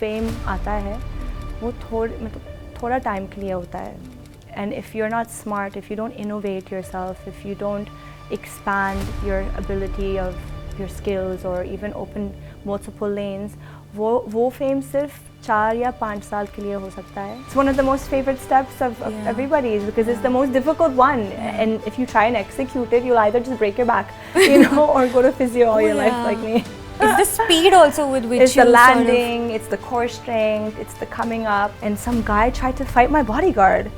Fame आता है वो थोड़ा टाइम के लिए होता है. And if you're not smart, if you don't innovate yourself, if you don't expand your ability of your skills or even open multiple lanes, वो fame सिर्फ 4 या 5 साल के लिए हो सकता है. It's one of the most favorite steps of everybody's because it's the most difficult one. And if you try and execute it, you'll either just break your back, or go to physio all your life like me. It's the speed also with which it's the landing, it's the core strength, it's the coming up. And some guy tried to fight my bodyguard.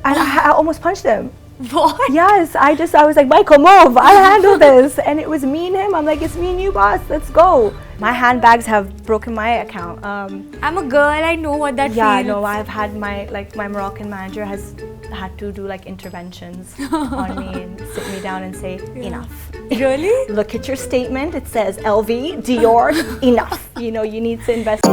And I almost punched him. What? Yes, I was like, Michael, move, I'll handle this. And it was me and him. I'm like, it's me and you, boss, let's go. My handbags have broken my account. I'm a girl, I know what that feels. Yeah, no, I've had my Moroccan manager has had to do like interventions on me and sit me down and say, enough. Really? Look at your statement, it says LV, Dior, enough. You need to invest.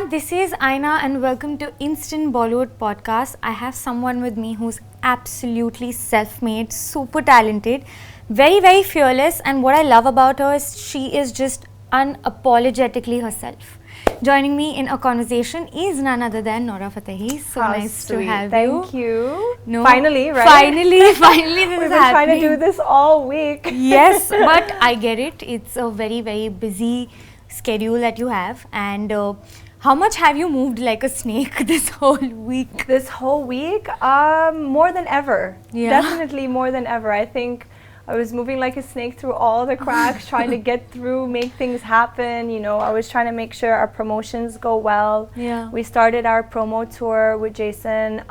This is Aina and welcome to Instant Bollywood Podcast. I have someone with me who's absolutely self-made, super talented, very, very fearless, and what I love about her is she is just unapologetically herself. Joining me in a conversation is none other than Nora Fatehi. So How nice sweet. to have you. Thank you. No, finally, right? Finally, this We've is been trying to do this all week. Yes, but I get it. It's a very, very busy schedule that you have, and how much have you moved like a snake this whole week? This whole week? More than ever. Yeah. Definitely more than ever. I think I was moving like a snake through all the cracks, trying to get through, make things happen. I was trying to make sure our promotions go well. Yeah. We started our promo tour with Jason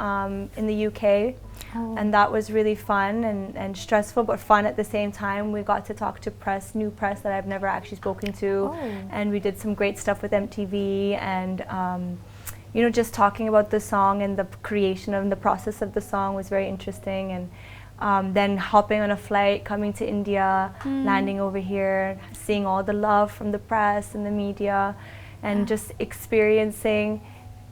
in the UK. Oh. And that was really fun and stressful but fun at the same time. We got to talk to new press that I've never actually spoken to. Oh. And we did some great stuff with MTV and just talking about the song and the creation and the process of the song was very interesting. And then hopping on a flight, coming to India, landing over here, seeing all the love from the press and the media, and just experiencing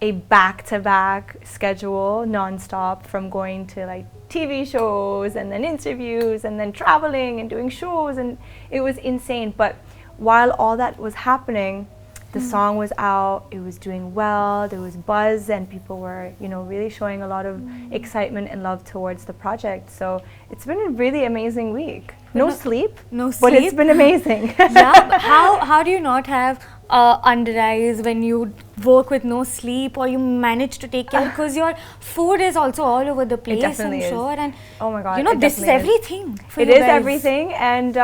a back-to-back schedule non-stop from going to like TV shows and then interviews and then traveling and doing shows, and it was insane. But while all that was happening, the song was out, it was doing well, there was buzz, and people were really showing a lot of excitement and love towards the project. So it's been a really amazing week. No sleep, but it's been amazing. Yeah, but how do you not have under eyes when you work with no sleep, or you manage to take care, because your food is also all over the place, I'm sure. And oh my god, this is everything for you guys. It is everything. And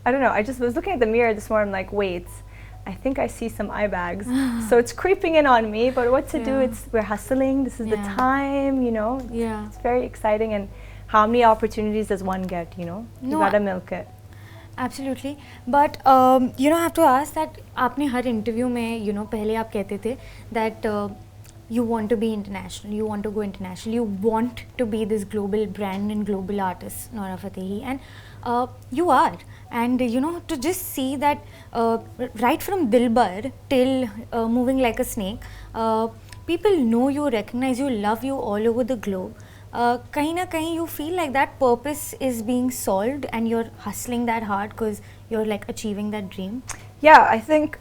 I don't know, I just was looking at the mirror this morning, I'm like, wait, I think I see some eye bags. So it's creeping in on me, but what to do? We're hustling, this is the time, Yeah. It's very exciting. And how many opportunities does one get, you gotta milk it. Absolutely. But I have to ask that आपने हर interview में पहले आप कहते थे that you want to be international, you want to go international, you want to be this global brand and global artist, Nora Fatehi, and you are. And to just see that right from Dilbar till moving like a snake, people know you, recognize you, love you all over the globe. Kahin na kahin you feel like that purpose is being solved and you're hustling that hard because you're like achieving that dream? Yeah, I think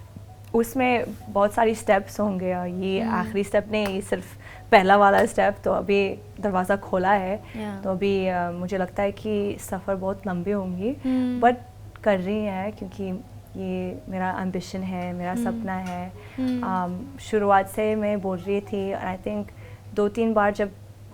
उसमें बहुत सारी steps होंगे और ये आखिरी step नहीं, ये सिर्फ पहला वाला step. तो अभी दरवाज़ा खोला है, तो अभी मुझे लगता है कि सफ़र बहुत लंबी होंगी, but कर रही है क्योंकि ये मेरा ambition है, मेरा सपना है. शुरुआत से मैं बोल रही थी, and I think 2-3 बार जब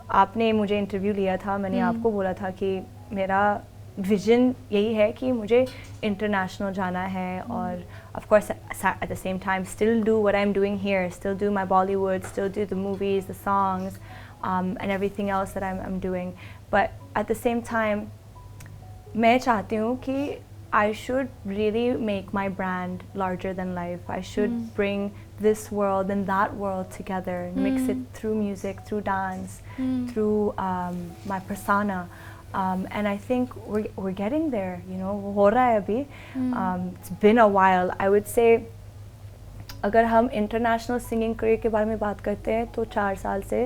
आपने मुझे इंटरव्यू लिया था, मैंने आपको बोला था कि मेरा विजन यही है कि मुझे इंटरनेशनल जाना है, और of course at the same time still do what I'm doing here, still do my Bollywood, still do the movies, the songs, and everything else that I'm doing. But at the same time मैं चाहती हूँ कि I should really make my brand larger than life. I should bring this world and that world together and mix it through music, through dance, through my persona. And I think we're getting there, you know, वो हो रहा है अभी. It's been a while. I would say अगर हम international singing career के बारे में बात करते हैं तो 4 साल से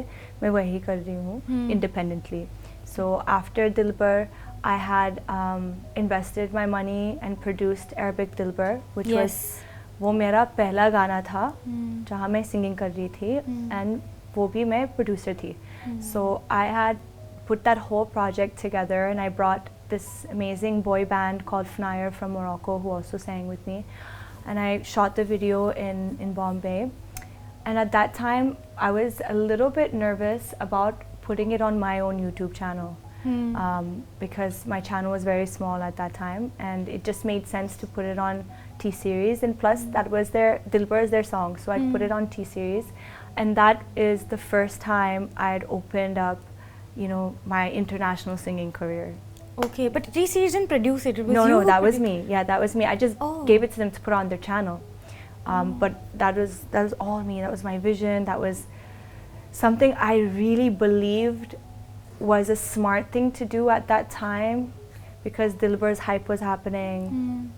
मैं वही कर रही हूँ independently. So after Dilbar, I had invested my money and produced Arabic Dilbar, which was वो मेरा पहला गाना था जहाँ मैं singing कर रही थी and वो भी मैं producer थी. So I had put that whole project together and I brought this amazing boy band called Fnair from Morocco who also sang with me, and I shot the video in Bombay. And at that time I was a little bit nervous about putting it on my own YouTube channel because my channel was very small at that time and it just made sense to put it on T-Series, and plus that was Dilbar is their song, so I'd put it on T-Series, and that is the first time I'd opened up, you know, my international singing career. Okay, but T-Series didn't produce it. It was No, that was me. Yeah, that was me. I just gave it to them to put on their channel. But that was all me. That was my vision. That was something I really believed was a smart thing to do at that time because Dilbar's hype was happening.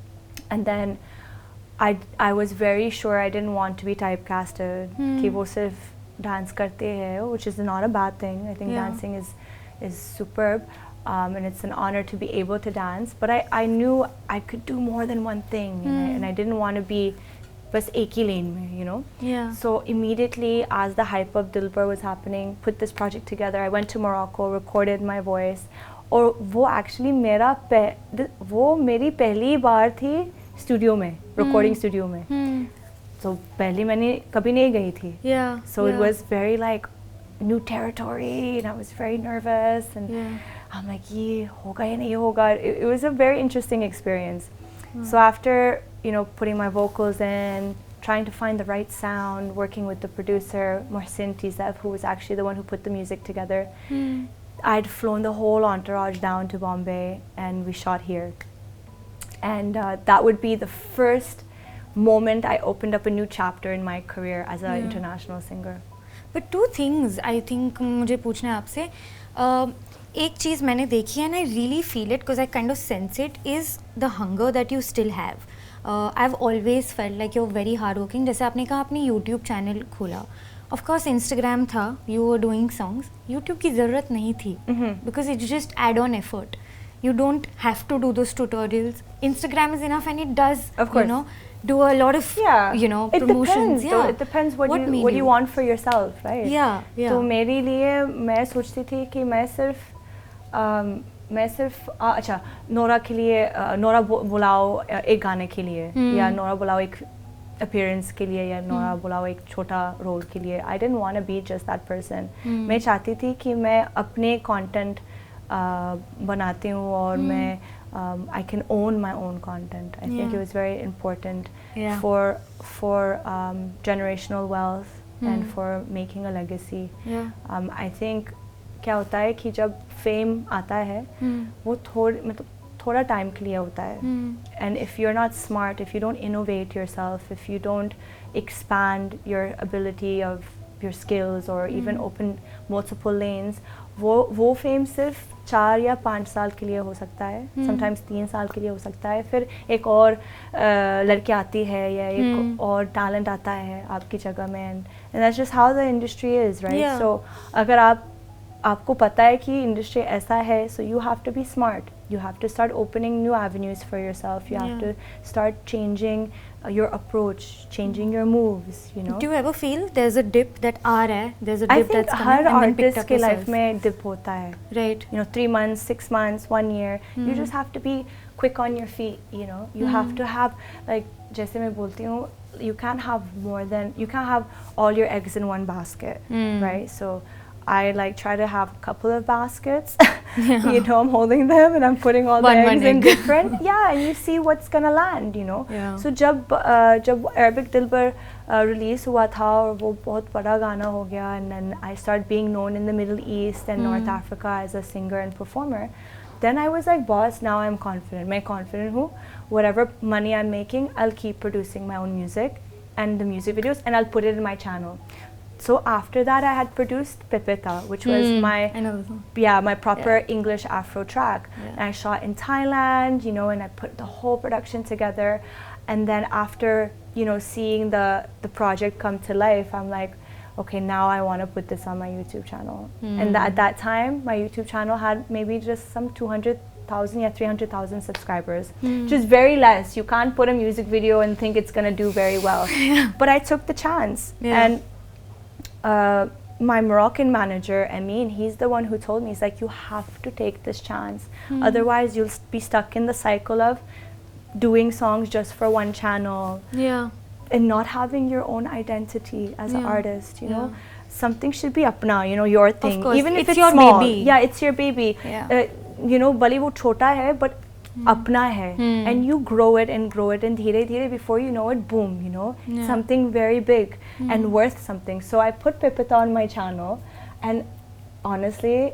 And then I was very sure I didn't want to be typecasted. कि वो सिर्फ dance करते हैं, which is not a bad thing. I think dancing is superb, and it's an honor to be able to dance. But I knew I could do more than one thing, and I didn't want to be बस एक ही lane में, you know. Yeah. So immediately, as the hype of Dilbar was happening, put this project together. I went to Morocco, recorded my voice, और वो actually वो मेरी पहली बार थी studio में, recording studio में. So पहले मैंने कभी नहीं गई थी. Yeah. So it was very like new territory, and I was very nervous, and I'm like, ये होगा या नहीं होगा. It was a very interesting experience. So after, you know, putting my vocals in, trying to find the right sound, working with the producer Mohsin Tizef, who was actually the one who put the music together, I'd flown the whole entourage down to Bombay, and we shot here. And that would be the first moment I opened up a new chapter in my career as an international singer. But two things I think मुझे पूछना है आपसे. एक चीज़ मैंने देखी है and I really feel it because I kind of sense it is the hunger that you still have. I've always felt like you're very hardworking. जैसे आपने कहा आपने YouTube चैनल खोला. Of course Instagram था, you were doing songs. YouTube की ज़रूरत नहीं थी because it's just add-on effort. You don't have to do those tutorials. Instagram is enough and it does, of course, you know, do a lot of, you know, promotions. It depends what you want for yourself, right? Yeah. तो मेरे लिए मैं सोचती थी कि मैं सिर्फ अच्छा नोरा के लिए नोरा बुलाओ एक गाने के लिए या नोरा बुलाओ एक appearance के लिए या नोरा बुलाओ एक छोटा रोल के लिए. I didn't want to be just that person. मैं चाहती थी कि मैं अपने content बनाती हूँ और मैं I can own my own content. I think it was very important for generational wealth and for making a legacy. I think क्या होता है कि जब fame आता है वो थोड़ा टाइम के लिए होता है. And if you're not smart, if you don't innovate yourself, if you don't expand your ability of your skills or even open multiple lanes, वो fame सिर्फ 4 या 5 साल के लिए हो सकता है, sometimes 3 साल के लिए हो सकता है. फिर एक और लड़की आती है या एक और talent आता है आपकी जगह में, and that's just how the industry is, right? So अगर आपको पता है कि इंडस्ट्री ऐसा है, so you have to be smart. You have to start opening new avenues for yourself. You have to start changing your approach, changing your moves, you know. Do you ever feel there's a dip that आ रहा है? There's a dip that's coming her and then picked artist up के yourself. life में dip होता है. Right. You know, 3 months, 6 months, 1 year. You just have to be quick on your feet, you know. You have to have, like, जैसे मैं बोलती हूँ, you can't have all your eggs in one basket, right? So I like try to have a couple of baskets. You know, I'm holding them and I'm putting all the eggs in different. And you see what's gonna land, you know. So जब Arabic Dilbar release हुआ था और वो बहुत बड़ा गाना हो गया, and then I started being known in the Middle East and North Africa as a singer and performer, then I was like, boss, now I'm confident. मैं confident हूँ. Whatever money I'm making, I'll keep producing my own music and the music videos, and I'll put it in my channel. so after that I had produced Pipita, which was I know the song. my proper English Afro track. And I shot in Thailand, you know, and I put the whole production together. And then after, you know, seeing the project come to life, I'm like, okay, now I want to put this on my YouTube channel. And at that time, my YouTube channel had maybe just some 200,000, 300,000 subscribers, which is very less. You can't put a music video and think it's going to do very well. But I took the chance. And my Moroccan manager, Amin, he's the one who told me, he's like, you have to take this chance. Otherwise, you'll be stuck in the cycle of doing songs just for one channel. And not having your own identity as an artist, you know. Something should be apna, you know, your thing. Of course. Even if it's your small. baby. Yeah, it's your baby. You know, Bollywood chota hai, but apna hai. And you grow it and dheere dheere, before you know it, boom, you know, something very big and worth something. So I put Pipita on my channel, and honestly,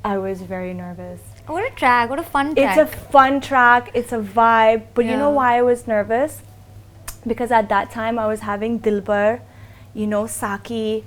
I was very nervous. What a track, what a fun track. It's a fun track, it's a vibe, but you know why I was nervous? Because at that time I was having Dilbar, you know, Sakhi,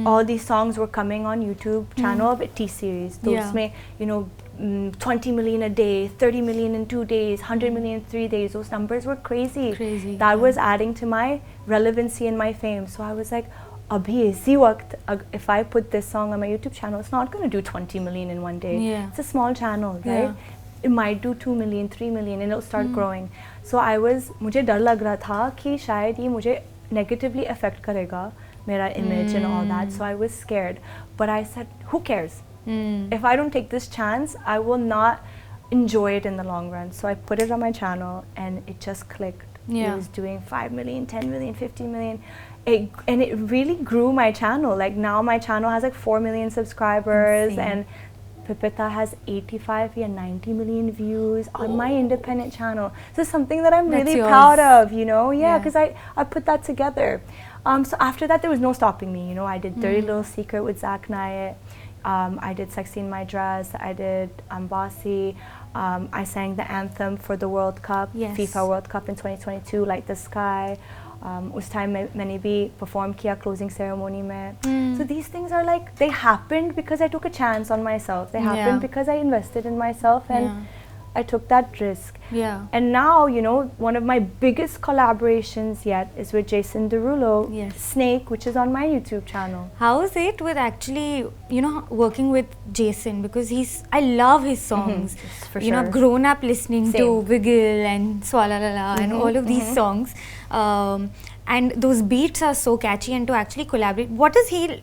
all these songs were coming on YouTube channel of T-series. Those may, you know, 20 million a day, 30 million in 2 days, 100 million in 3 days. Those numbers were crazy. That was adding to my relevancy and my fame. So I was like, abhi isi waqt, if I put this song on my YouTube channel, it's not going to do 20 million in one day. It's a small channel, right? It might do 2 million, 3 million, and it'll start growing. So मुझे डर लग रहा था कि शायद ये मुझे negatively affect करेगा मेरा image and all that. So I was scared. But I said, who cares? If I don't take this chance, I will not enjoy it in the long run. So I put it on my channel, and it just clicked. It was doing 5 million, 10 million, 15 million. And it really grew my channel. Like now my channel has like 4 million subscribers, and Pipita has 85 or 90 million views on my independent channel. So it's something that I'm really proud of, you know? Yeah, because I put that together. So after that, there was no stopping me, you know? I did Dirty Little Secret with Zach Nayat. I did Sexy in My Dress. I did Ambassi. I sang the anthem for the World Cup, FIFA World Cup in 2022, Light the Sky. उस time मैंने भी perform किया closing ceremony में. So these things are like, they happened because I took a chance on myself. They happened because I invested in myself, and I took that risk. And now, you know, one of my biggest collaborations yet is with Jason Derulo, Snake, which is on my YouTube channel. How is it with actually, you know, working with Jason? Because I love his songs. For you know, I've grown up listening to Wiggle and Swalala and all of these songs. And those beats are so catchy, and to actually collaborate, what is he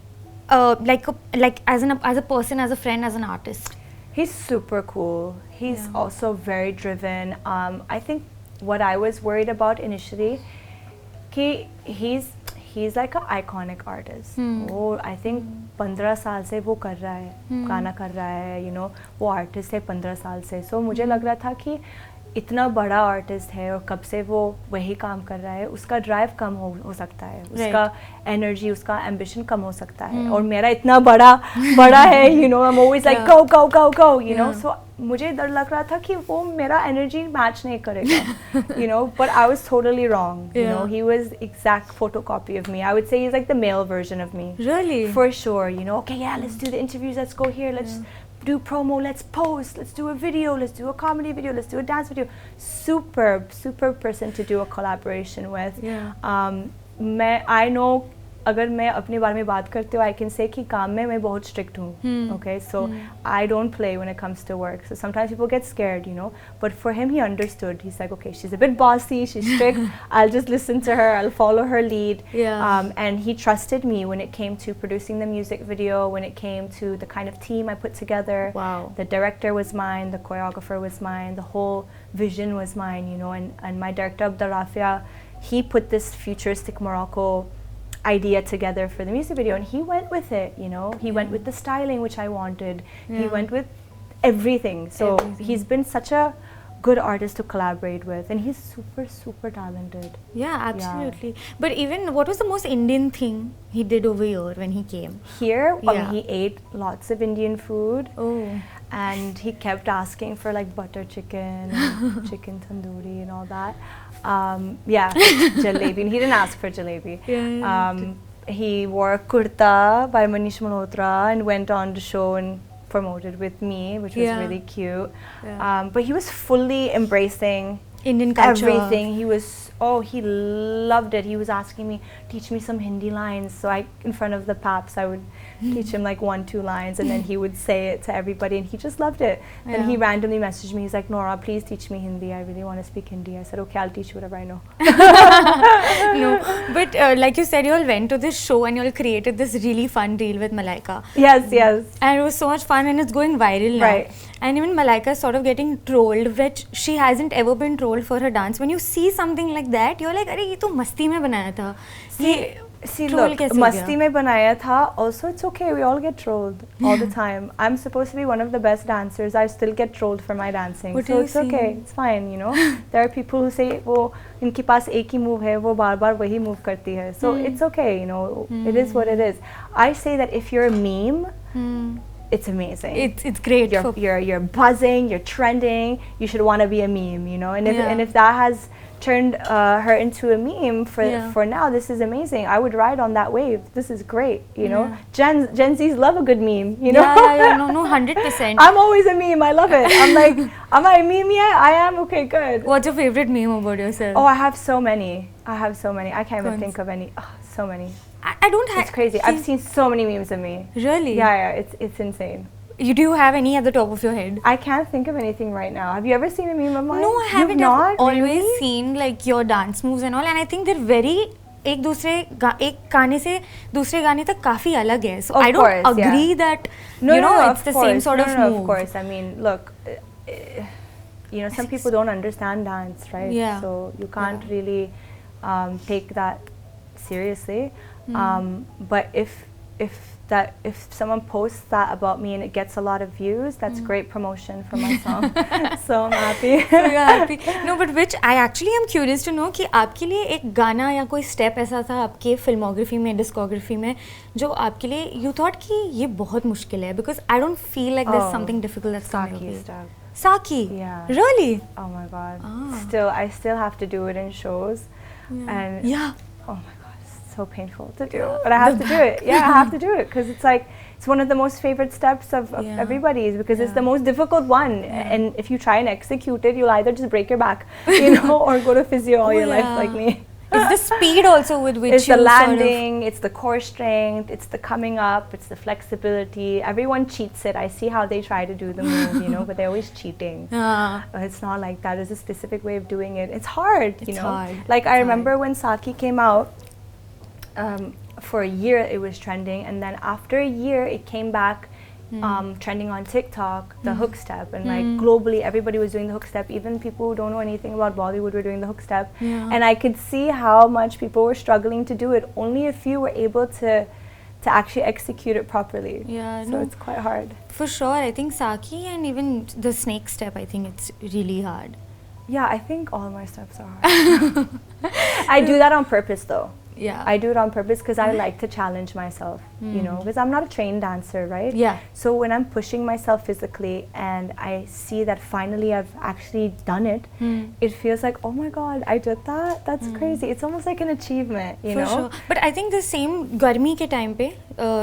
like as a person, as a friend, as an artist? He's super cool. He's also very driven. I think what I was worried about initially, he's like an iconic artist. Oh, I think 15 साल से वो कर रहा है, गाना कर रहा है, you know, वो artist है 15 साल से. So मुझे लग रहा था कि इतना बड़ा आर्टिस्ट है और कब से वो वही काम कर रहा है, उसका ड्राइव कम हो सकता है, उसका एनर्जी, उसका एम्बिशन कम हो सकता है, और मेरा इतना बड़ा है, you know, I'm always like go, you know. So मुझे डर लग रहा था कि वो मेरा एनर्जी मैच नहीं करेगा, you know. But I was totally wrong, you know. He was exact photocopy of me. I would say he's like the male version of me. Really? For sure, you know. Okay, yeah, let's do the interviews, let's go here, let's do promo, let's post, let's do a video, let's do a comedy video, let's do a dance video. Superb person to do a collaboration with. I know, अगर मैं अपने बारे में बात करती हूँ, I can say कि काम में मैं बहुत strict हूँ. Okay, so I don't play when it comes to work. So sometimes people get scared, you know. But for him, he understood. He's like, okay, she's a bit bossy, she's strict. I'll just listen to her. I'll follow her lead. And he trusted me when it came to producing the music video, when it came to the kind of team I put together. The director was mine, the choreographer was mine, the whole vision was mine, you know. And my director, Abdul Rafia, he put this futuristic Morocco idea together for the music video, and he went with it, you know. He went with the styling, which I wanted. He went with everything. So he's been such a good artist to collaborate with, and he's super talented. Absolutely. But even, what was the most Indian thing he did over here when he came? Here, he ate lots of Indian food. And he kept asking for like butter chicken and chicken tandoori and all that. Jalebi. And he didn't ask for jalebi. he wore a kurta by Manish Malhotra and went on the show and promoted with me, which was really cute. But he was fully embracing Indian culture. Everything. He was, he loved it. He was asking me, teach me some Hindi lines. So in front of the paps, I would teach him like 1-2 lines, and then he would say it to everybody, and he just loved it. Then he randomly messaged me. He's like, Nora, please teach me Hindi. I really want to speak Hindi. I said, okay, I'll teach you whatever I know. No, but like you said, you all went to this show and you all created this really fun reel with Malaika. Yes. And it was so much fun, and it's going viral now. Right. And even Malaika is sort of getting trolled, which she hasn't ever been trolled for her dance. When you see something like that, you're like, अरे ये तो मस्ती में बनाया था. See, look, मस्ती में बनाया था. Also, it's okay. We all get trolled all the time. I'm supposed to be one of the best dancers. I still get trolled for my dancing. So it's okay. It's fine, you know. There are people who say, वो इनके पास एक ही move है, वो बार-बार वही move करती है. So it's okay, you know. It is what it is. I say that if you're a meme, it's amazing. It's great. You're buzzing. You're trending. You should want to be a meme, you know. And if that has turned her into a meme for now, this is amazing. I would ride on that wave. This is great, you know. Gen Zs love a good meme, you know. No, 100%. I'm always a meme. I love it. I'm like, am I a meme yet? I am. Okay, good. What's your favorite meme about yourself? Oh, I have so many. I can't even think of any. Oh, so many. I don't have. It's crazy. I've seen so many memes of me. Really? Yeah. It's insane. Do you have any at the top of your head? I can't think of anything right now. Have you ever seen a meme of mine? No, I haven't. I've always seen like your dance moves and all, and I think they're very एक गाने से दूसरे गाने तक काफी अलग है. So I don't agree that it's the same sort of move. Of course. I mean, look, some people don't understand dance, right? Yeah. So you can't really take that seriously. But if someone posts that about me and it gets a lot of views, that's great promotion for my song. So I'm happy. So you're happy. No, but which I actually am curious to know कि आपके लिए एक गाना या कोई step ऐसा था आपके फिल्मोग्राफी में, डिस्कोग्राफी में, जो आपके लिए you thought कि ये बहुत मुश्किल है, because I don't feel like there's something difficult that's coming your way. Sakhi? Yeah. Really? Oh my God. I still have to do it in shows. And oh my God. So painful to do, but I have to do it. I have to do it because it's one of the most favorite steps of everybody's, because it's the most difficult one. And if you try and execute it, you'll either just break your back, or go to physio all your life like me. It's the speed also with which it's the landing, it's the core strength, it's the coming up, it's the flexibility. Everyone cheats it. I see how they try to do the move, but they're always cheating. It's not like that. There's a specific way of doing it. It's hard, It's hard. Like I remember when Sakhi came out. For a year it was trending, and then after a year it came back trending on TikTok, the hook step, and like globally everybody was doing the hook step. Even people who don't know anything about Bollywood were doing the hook step, and I could see how much people were struggling to do it. Only a few were able to actually execute it properly. So it's quite hard. For sure, I think Sakhi and even the snake step, I think it's really hard. Yeah, I think all my steps are hard. I do that on purpose though. I do it on purpose because I like to challenge myself, because I'm not a trained dancer, right? So when I'm pushing myself physically and I see that finally I've actually done it, it feels like, oh my God, I did that? That's crazy. It's almost like an achievement, you know? Sure. But I think the same Garmi ke time pe,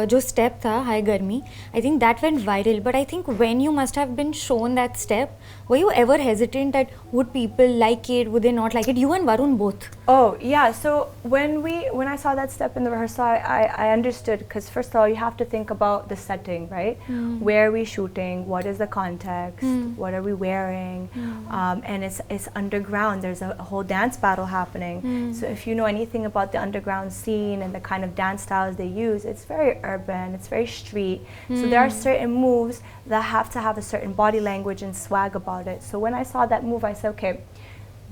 jo step tha, High Garmi, I think that went viral. But I think when you must have been shown that step, were you ever hesitant that would people like it, would they not like it? You and Varun both. Oh, yeah. So when I saw that step in the rehearsal, I understood, because first of all, you have to think about the setting, right? Where are we shooting? What is the context? What are we wearing? And it's underground. There's a whole dance battle happening. So if you know anything about the underground scene and the kind of dance styles they use, it's very urban, it's very street. So there are certain moves that have to have a certain body language and swag about it. So when I saw that move, I said, okay,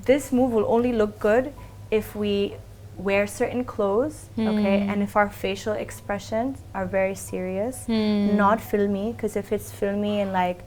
this move will only look good if we wear certain clothes, okay, and if our facial expressions are very serious, not filmy, because if it's filmy and like,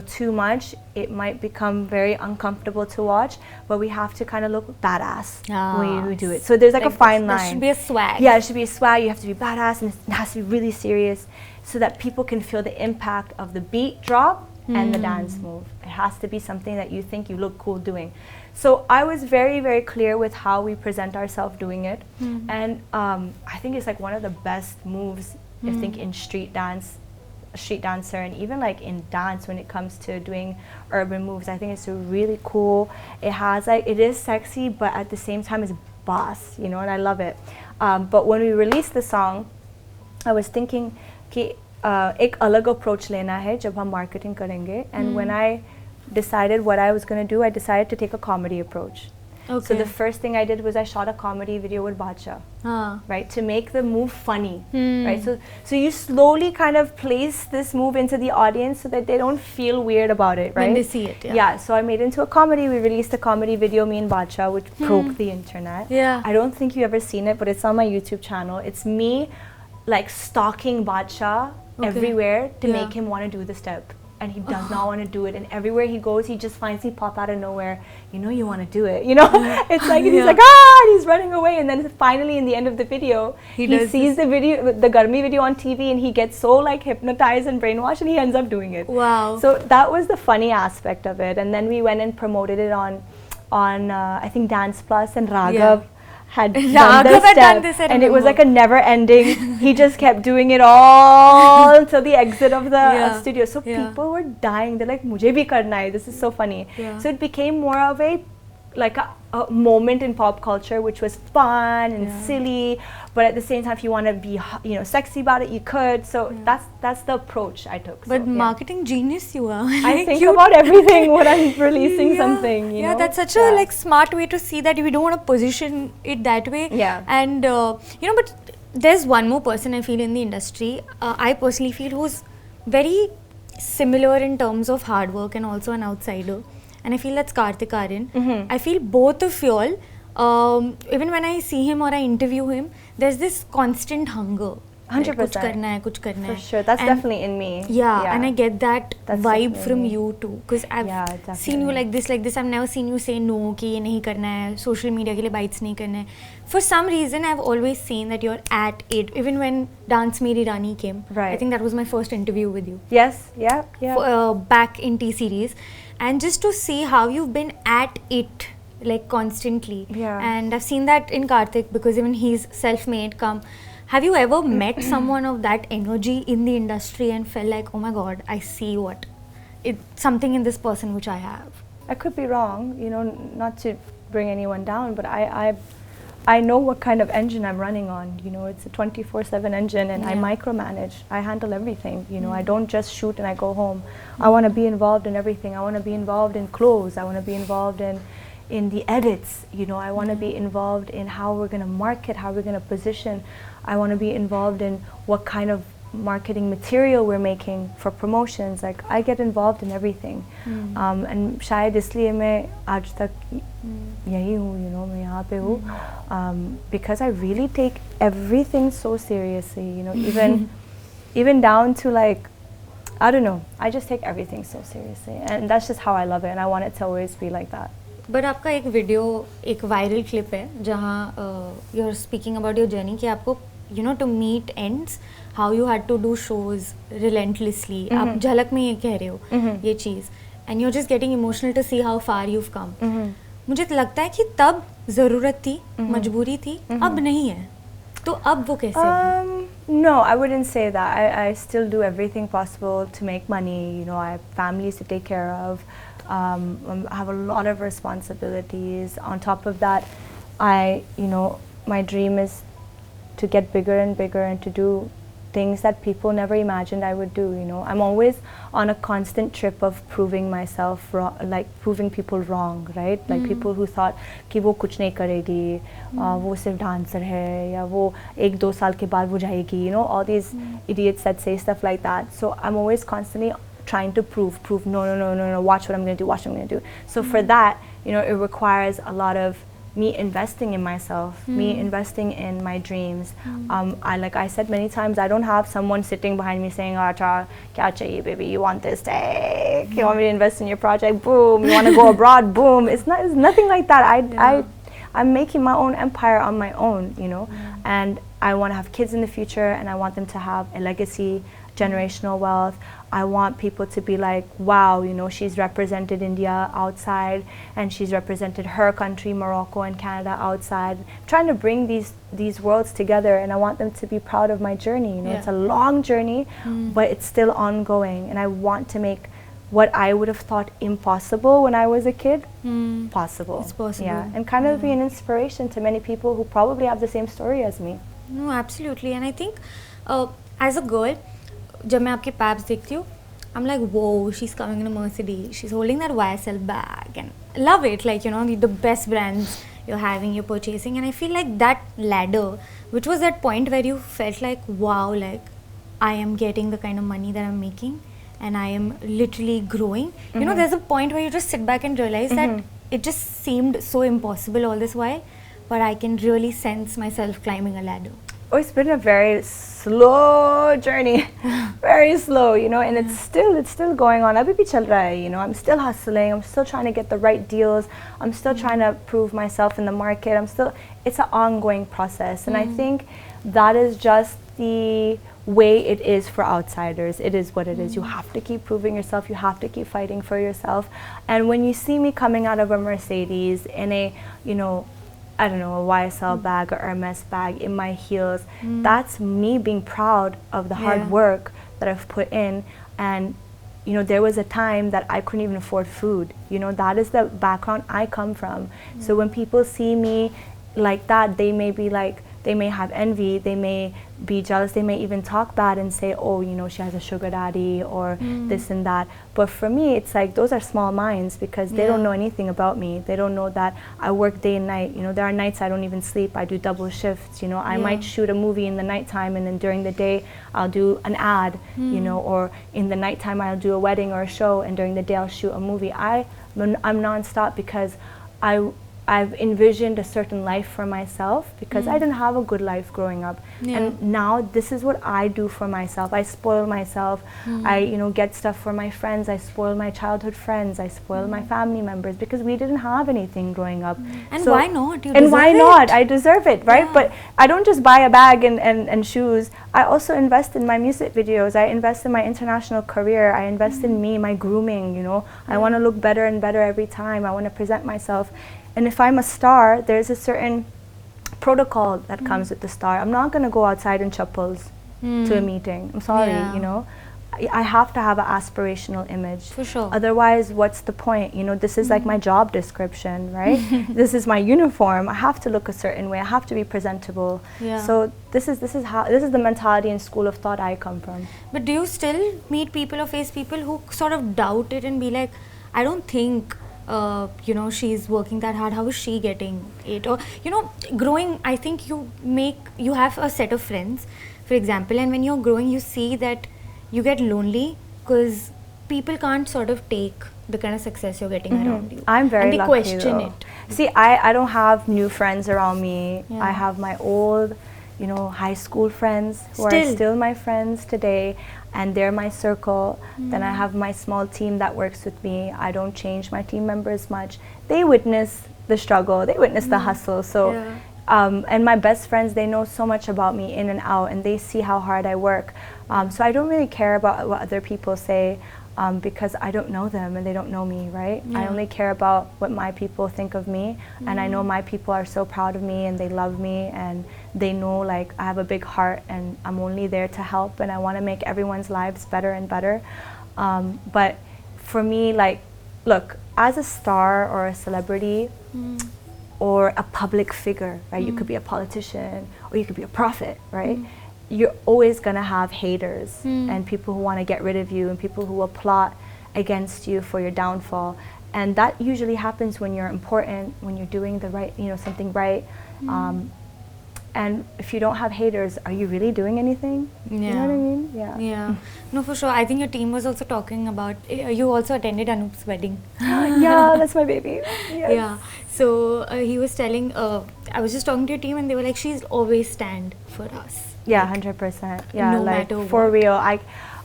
too much, it might become very uncomfortable to watch, but we have to kind of look badass when we do it. So there's like a fine line. There should be a swag. Yeah, it should be a swag. You have to be badass, and it has to be really serious so that people can feel the impact of the beat drop and the dance move. It has to be something that you think you look cool doing. So I was very, very clear with how we present ourselves doing it. And I think it's like one of the best moves, I think, in street dancer, and even like in dance when it comes to doing urban moves. I think it's really cool. It has like, it is sexy, but at the same time it's boss, you know, and I love it. But when we released the song, I was thinking कि एक अलग approach लेना है जब हम marketing करेंगे. And when I decided what I was going to do, I decided to take a comedy approach. Okay. So the first thing I did was I shot a comedy video with Bacha, right, to make the move funny, right? So you slowly kind of place this move into the audience so that they don't feel weird about it, right? When they see it, yeah. So I made it into a comedy. We released a comedy video, me and Bacha, which broke the internet. Yeah. I don't think you've ever seen it, but it's on my YouTube channel. It's me, like, stalking Bacha everywhere to make him want to do the step. And he does not want to do it, and everywhere he goes he just finds me pop out of nowhere, you know, you want to do it, you know. It's like, and he's like, and he's running away, and then finally in the end of the video he sees the video, the Garmi video on TV, and he gets so like hypnotized and brainwashed, and he ends up doing it. Wow. So that was the funny aspect of it. And then we went and promoted it on I think Dance Plus, and Raghav had done this step, and it was like a never ending. He just kept doing it all until the exit of the studio. So people were dying. They're like, "Mujhe bhi karna hai. This is so funny." So it became more of a moment in pop culture, which was fun and silly, but at the same time, if you want to be, you know, sexy about it, you could. So that's the approach I took. But marketing genius you are. I think about everything when I'm releasing something. You know? That's such a like smart way to see that we don't want to position it that way. Yeah. And you know, but there's one more person I feel in the industry. I personally feel who's very similar in terms of hard work and also an outsider. And I feel that's Karthik Aaryan. I feel both of y'all, even when I see him or I interview him, there's this constant hunger. 100%. Kuch karna hai, kuch karna hai. For sure, that's definitely in me. Yeah, and I get that vibe from you too. Because I've seen you like this. I've never seen you say no, कि ये नहीं करना है, social media के लिए bites नहीं करना है. For some reason, I've always seen that you're at it. Even when Dance Meri Rani came, I think that was my first interview with you. Yes, back in T-Series. And just to see how you've been at it, like, constantly. Yeah. And I've seen that in Karthik, because even he's self-made. Have you ever met someone of that energy in the industry and felt like, oh my God, I see something in this person which I have? I could be wrong, you know, not to bring anyone down, but I know what kind of engine I'm running on. You know, it's a 24/7 engine, and I micromanage. I handle everything. You know, I don't just shoot and I go home. I want to be involved in everything. I want to be involved in clothes. I want to be involved in the edits. You know, I want to be involved in how we're going to market, how we're going to position. I want to be involved in what kind of marketing material we're making for promotions. Like, I get involved in everything. And शायद इसलिए मैं आज तक यही हूँ, you know, मैं यहाँ पे हूँ, because I really take everything so seriously, you know, even down to, like, I don't know, I just take everything so seriously, and that's just how I love it, and I want it to always be like that. But आपका एक video, एक viral clip है जहाँ you're speaking about your journey कि आपको, you know, to meet ends, how you had to do shows relentlessly. आप झलक में ये कह रहे हो ये चीज़, and you're just getting emotional to see how far you've come. मुझे लगता है कि तब ज़रूरत थी, मजबूरी थी, अब नहीं है. तो अब वो कैसे? No, I wouldn't say that. I still do everything possible to make money. You know, I have families to take care of. I have a lot of responsibilities. On top of that, you know, my dream is to get bigger and bigger and to do things that people never imagined I would do, you know. I'm always on a constant trip of proving myself wrong, like proving people wrong, right? Like people who thought कि वो कुछ नहीं करेगी, वो सिर्फ dancer है, या वो 1-2 साल के बाद वो जाएगी, you know, all these idiots that say stuff like that. So I'm always constantly trying to prove, no, watch what I'm going to do, So for that, you know, it requires a lot of me investing in myself, me investing in my dreams. Like I said many times, I don't have someone sitting behind me saying, "Acha, kya chahiye, baby? You want this? Take. You want me to invest in your project? Boom. You want to go abroad? Boom." It's nothing like that. I'm making my own empire on my own, you know, and I want to have kids in the future, and I want them to have a legacy generational wealth. I want people to be like, wow, you know, she's represented India outside, and she's represented her country, Morocco and Canada, outside. I'm trying to bring these worlds together, and I want them to be proud of my journey. You know, it's a long journey, but it's still ongoing, and I want to make what I would have thought impossible when I was a kid possible. It's possible. Yeah, and kind of be an inspiration to many people who probably have the same story as me. No, absolutely. And I think as a girl, जब मैं आपके पैब्स देखती हूँ, I'm like, whoa, she's coming in a Mercedes. She's holding that YSL bag, and love it. Like, you know, the best brands you're having, you're purchasing, and I feel like that ladder, which was that point where you felt like, wow, like I am getting the kind of money that I'm making, and I am literally growing. You know, there's a point where you just sit back and realize that it just seemed so impossible all this while, but I can really sense myself climbing a ladder. Oh, it's been a very slow journey, very slow, you know, and it's still going on. Abhi bhi chal raha hai, you know, I'm still hustling, I'm still trying to get the right deals, I'm still trying to prove myself in the market, it's an ongoing process, and I think that is just the way it is for outsiders. It is what it is. You have to keep proving yourself, you have to keep fighting for yourself, and when you see me coming out of a Mercedes in a, you know, I don't know, a YSL bag or Hermes bag in my heels, that's me being proud of the hard work that I've put in. And, you know, there was a time that I couldn't even afford food. You know, that is the background I come from. So when people see me like that, they may be like, they may have envy, they may be jealous, they may even talk bad and say, oh, you know, she has a sugar daddy or this and that. But for me, it's like those are small minds, because they don't know anything about me. They don't know that I work day and night. You know, there are nights I don't even sleep. I do double shifts. You know, I might shoot a movie in the nighttime, and then during the day I'll do an ad, you know, or in the nighttime I'll do a wedding or a show, and during the day I'll shoot a movie. I'm nonstop because I've envisioned a certain life for myself, because I didn't have a good life growing up, and now this is what I do for myself. I spoil myself. I, you know, get stuff for my friends. I spoil my childhood friends. I spoil my family members, because we didn't have anything growing up. And so, why not? And why not? I deserve it, right? But I don't just buy a bag and shoes. I also invest in my music videos. I invest in my international career. I invest in me, my grooming. You know, I want to look better and better every time. I want to present myself. And if I'm a star, there's a certain protocol that comes with the star. I'm not going to go outside in chappals to a meeting. I'm sorry, you know. I have to have an aspirational image. For sure. Otherwise, what's the point? You know, this is like my job description, right? This is my uniform. I have to look a certain way. I have to be presentable. So this is the mentality and school of thought I come from. But do you still meet people or face people who sort of doubt it and be like, I don't think you know, she's working that hard, how is she getting it? Or, you know, growing, I think you have a set of friends, for example, and when you're growing, you see that you get lonely because people can't sort of take the kind of success you're getting around you. I'm very lucky. And they question it. See, I don't have new friends around me. I have my old, you know, high school friends who are still my friends today, and they're my circle. Then I have my small team that works with me. I don't change my team members much. They witness the struggle, they witness the hustle. So, and my best friends, they know so much about me in and out, and they see how hard I work. So I don't really care about what other people say, because I don't know them and they don't know me, right? I only care about what my people think of me, and I know my people are so proud of me and they love me, and they know like I have a big heart and I'm only there to help, and I want to make everyone's lives better and better. But for me, like, look, as a star or a celebrity or a public figure, right? You could be a politician or you could be a prophet, right? You're always going to have haters and people who want to get rid of you and people who will plot against you for your downfall. And that usually happens when you're important, when you're doing the right, you know, something right. And if you don't have haters, are you really doing anything? You know what I mean? Yeah. No, for sure. I think your team was also talking about, you also attended Anoop's wedding. Yeah, that's my baby. Yes. Yeah. So he was telling, I was just talking to your team and they were like, she's always stand for us. Yeah, 100%. Yeah, no like matter for what. real.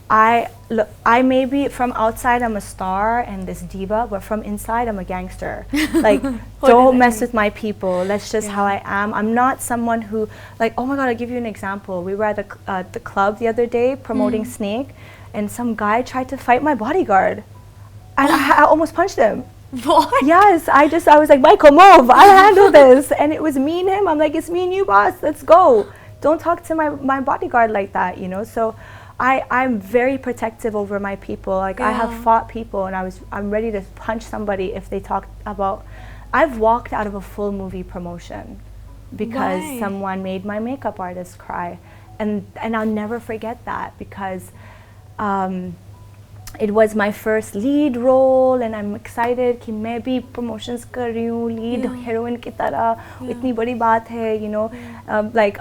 I may be from outside I'm a star and this diva, but from inside I'm a gangster. Like, don't mess with my people. That's just how I am. I'm not someone who, like, oh my God, I'll give you an example. We were at the club the other day promoting Snake, and some guy tried to fight my bodyguard, and I almost punched him. What? Yes, I was like, Michael, move, I'll handle this. And it was me and him. I'm like, it's me and you, boss, let's go. Don't talk to my bodyguard like that, you know. So I'm very protective over my people. Like, I have fought people, and I'm ready to punch somebody if they talk about. I've walked out of a full movie promotion because someone made my makeup artist cry, and I'll never forget that, because it was my first lead role, and I'm excited कि मैं भी promotions कर रही हूँ lead heroine की तरह, इतनी बड़ी बात है, you know. Like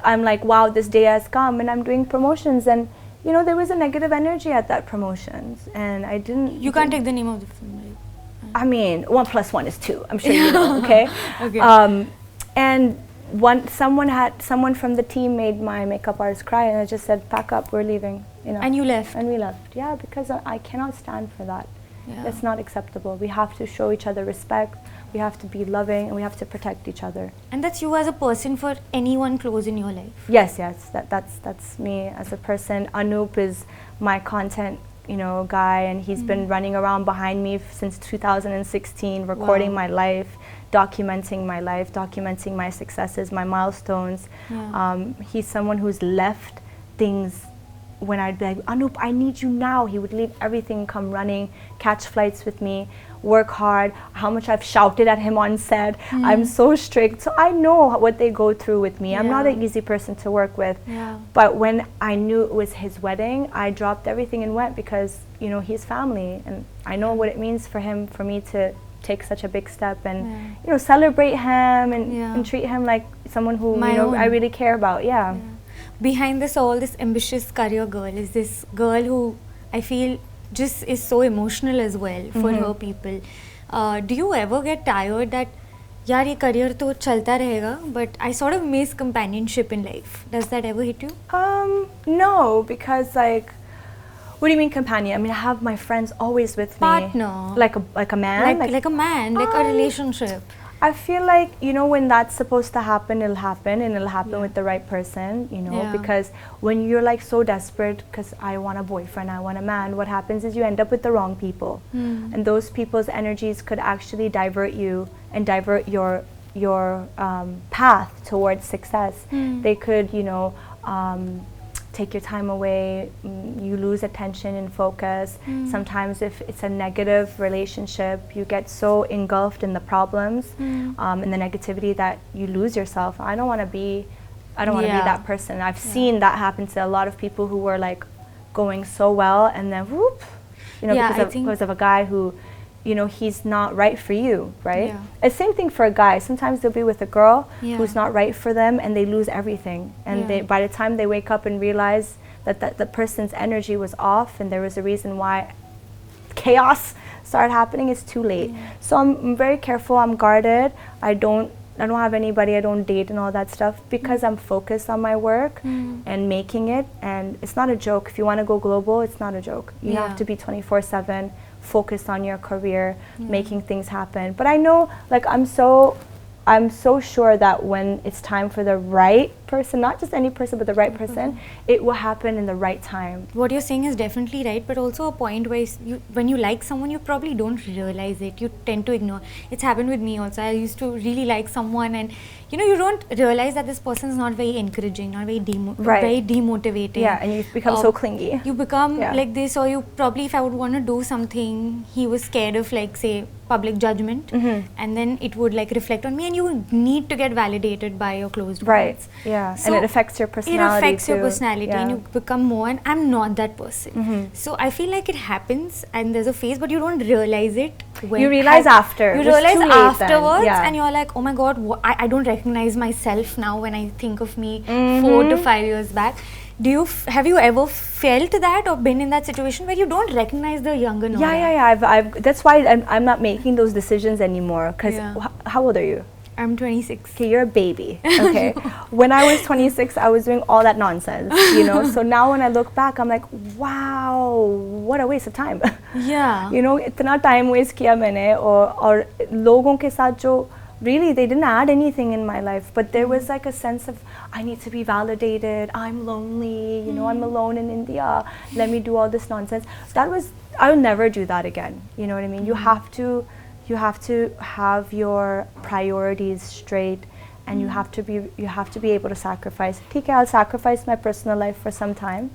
I'm like, wow, this day has come, and I'm doing promotions, and you know, there was a negative energy at that promotions, and I didn't. You can't take the name of the film, right? I mean, 1 + 1 is 2. I'm sure you know. Okay. Okay. And someone from the team made my makeup artist cry, and I just said, pack up, we're leaving. You know. And you left. And we left. Yeah, because I cannot stand for that. Yeah. That's not acceptable. We have to show each other respect. We have to be loving, and we have to protect each other. And that's you as a person for anyone close in your life. Yes, that's me as a person. Anup is my content, you know, guy, and he's been running around behind me since 2016, recording my life, documenting my life, documenting my successes, my milestones. Yeah. He's someone who's left things. When I'd be like, Anup, I need you now, he would leave everything, come running, catch flights with me, work hard. How much I've shouted at him on set. I'm so strict, so I know what they go through with me. I'm not an easy person to work with. But when I knew it was his wedding, I dropped everything and went, because, you know, he's family, and I know what it means for me to take such a big step and you know, celebrate him and treat him like someone who I really care about. Behind this all, this ambitious career girl is this girl who I feel just is so emotional as well for her people. Do you ever get tired that yaar ye career to chalta rahega, but I sort of miss companionship in life? Does that ever hit you? No, because like, what do you mean companion? I mean, I have my friends always with me. Partner. Like a man? Like a man, like a relationship. I feel like, you know, when that's supposed to happen, it'll happen, and it'll happen with the right person, you know, because when you're like so desperate, because I want a boyfriend, I want a man, what happens is you end up with the wrong people. And those people's energies could actually divert you and divert your path towards success. They could, you know, take your time away, you lose attention and focus. Sometimes if it's a negative relationship, you get so engulfed in the problems and the negativity that you lose yourself. I don't want to be that person. I've seen that happen to a lot of people who were like going so well, and then whoop, you know, because of a guy who, you know, he's not right for you, right? The same thing for a guy. Sometimes they'll be with a girl who's not right for them, and they lose everything. And they, by the time they wake up and realize that the person's energy was off, and there was a reason why chaos started happening, it's too late. So I'm very careful. I'm guarded. I don't have anybody. I don't date and all that stuff, because I'm focused on my work and making it. And it's not a joke. If you want to go global, it's not a joke. You have to be 24/7. Focused on your career, making things happen. But I know, like, I'm so sure that when it's time for the right person, not just any person, but the right person, it will happen in the right time. What you're saying is definitely right, but also a point where when you like someone, you probably don't realize it. You tend to ignore. It's happened with me also. I used to really like someone, and you know, you don't realize that this person is not very encouraging, not very very demotivating. Yeah, and you become so clingy. You become like this, or you probably, if I would want to do something, he was scared of, like, say, public judgment, and then it would like reflect on me, and you need to get validated by your closed ones. So and it affects your personality. It affects your personality, and you become more, and I'm not that person. So I feel like it happens, and there's a phase, but you don't realize it. You realize after. You realize afterwards, and you're like, oh my God, I don't recognize myself now when I think of me 4 to 5 years back. Have you ever felt that, or been in that situation where you don't recognize the younger Nora? I've that's why I'm not making those decisions anymore. Because how old are you? I'm 26. Okay, you're a baby. Okay. When I was 26, I was doing all that nonsense, you know. So now when I look back, I'm like, wow, what a waste of time. Yeah. You know, इतना time waste किया मैंने और लोगों के साथ जो really they didn't add anything in my life, but there was like a sense of I need to be validated. I'm lonely. You know, I'm alone in India. Let me do all this nonsense. I will never do that again. You know what I mean? You have to have your priorities straight, and you have to be able to sacrifice. Okay, I'll sacrifice my personal life for some time,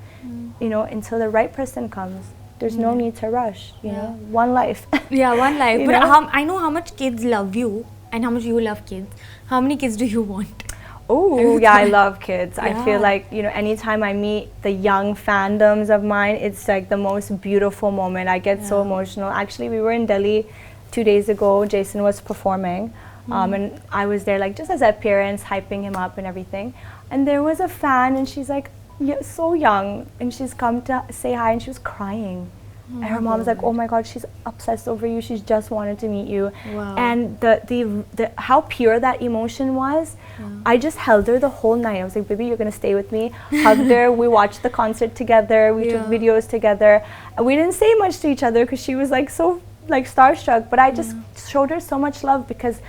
you know, until the right person comes. There's no need to rush, you know. One life. Yeah, one life. You But know? I know how much kids love you and how much you love kids. How many kids do you want? Oh, yeah, I love kids. I feel Yeah. like, you know, anytime I meet the young fandoms of mine, it's like the most beautiful moment. I get so emotional. Actually, we were in Delhi 2 days ago. Jason was performing, and I was there like just as appearance, hyping him up and everything. And there was a fan, and she's like so young, and she's come to say hi, and she was crying. And her mom's like, oh my God, she's obsessed over you. She's just wanted to meet you. Wow. And the how pure that emotion was, I just held her the whole night. I was like, baby, you're going to stay with me. Hugged her. We watched the concert together. We took videos together. And we didn't say much to each other because she was like so like starstruck. But I just showed her so much love because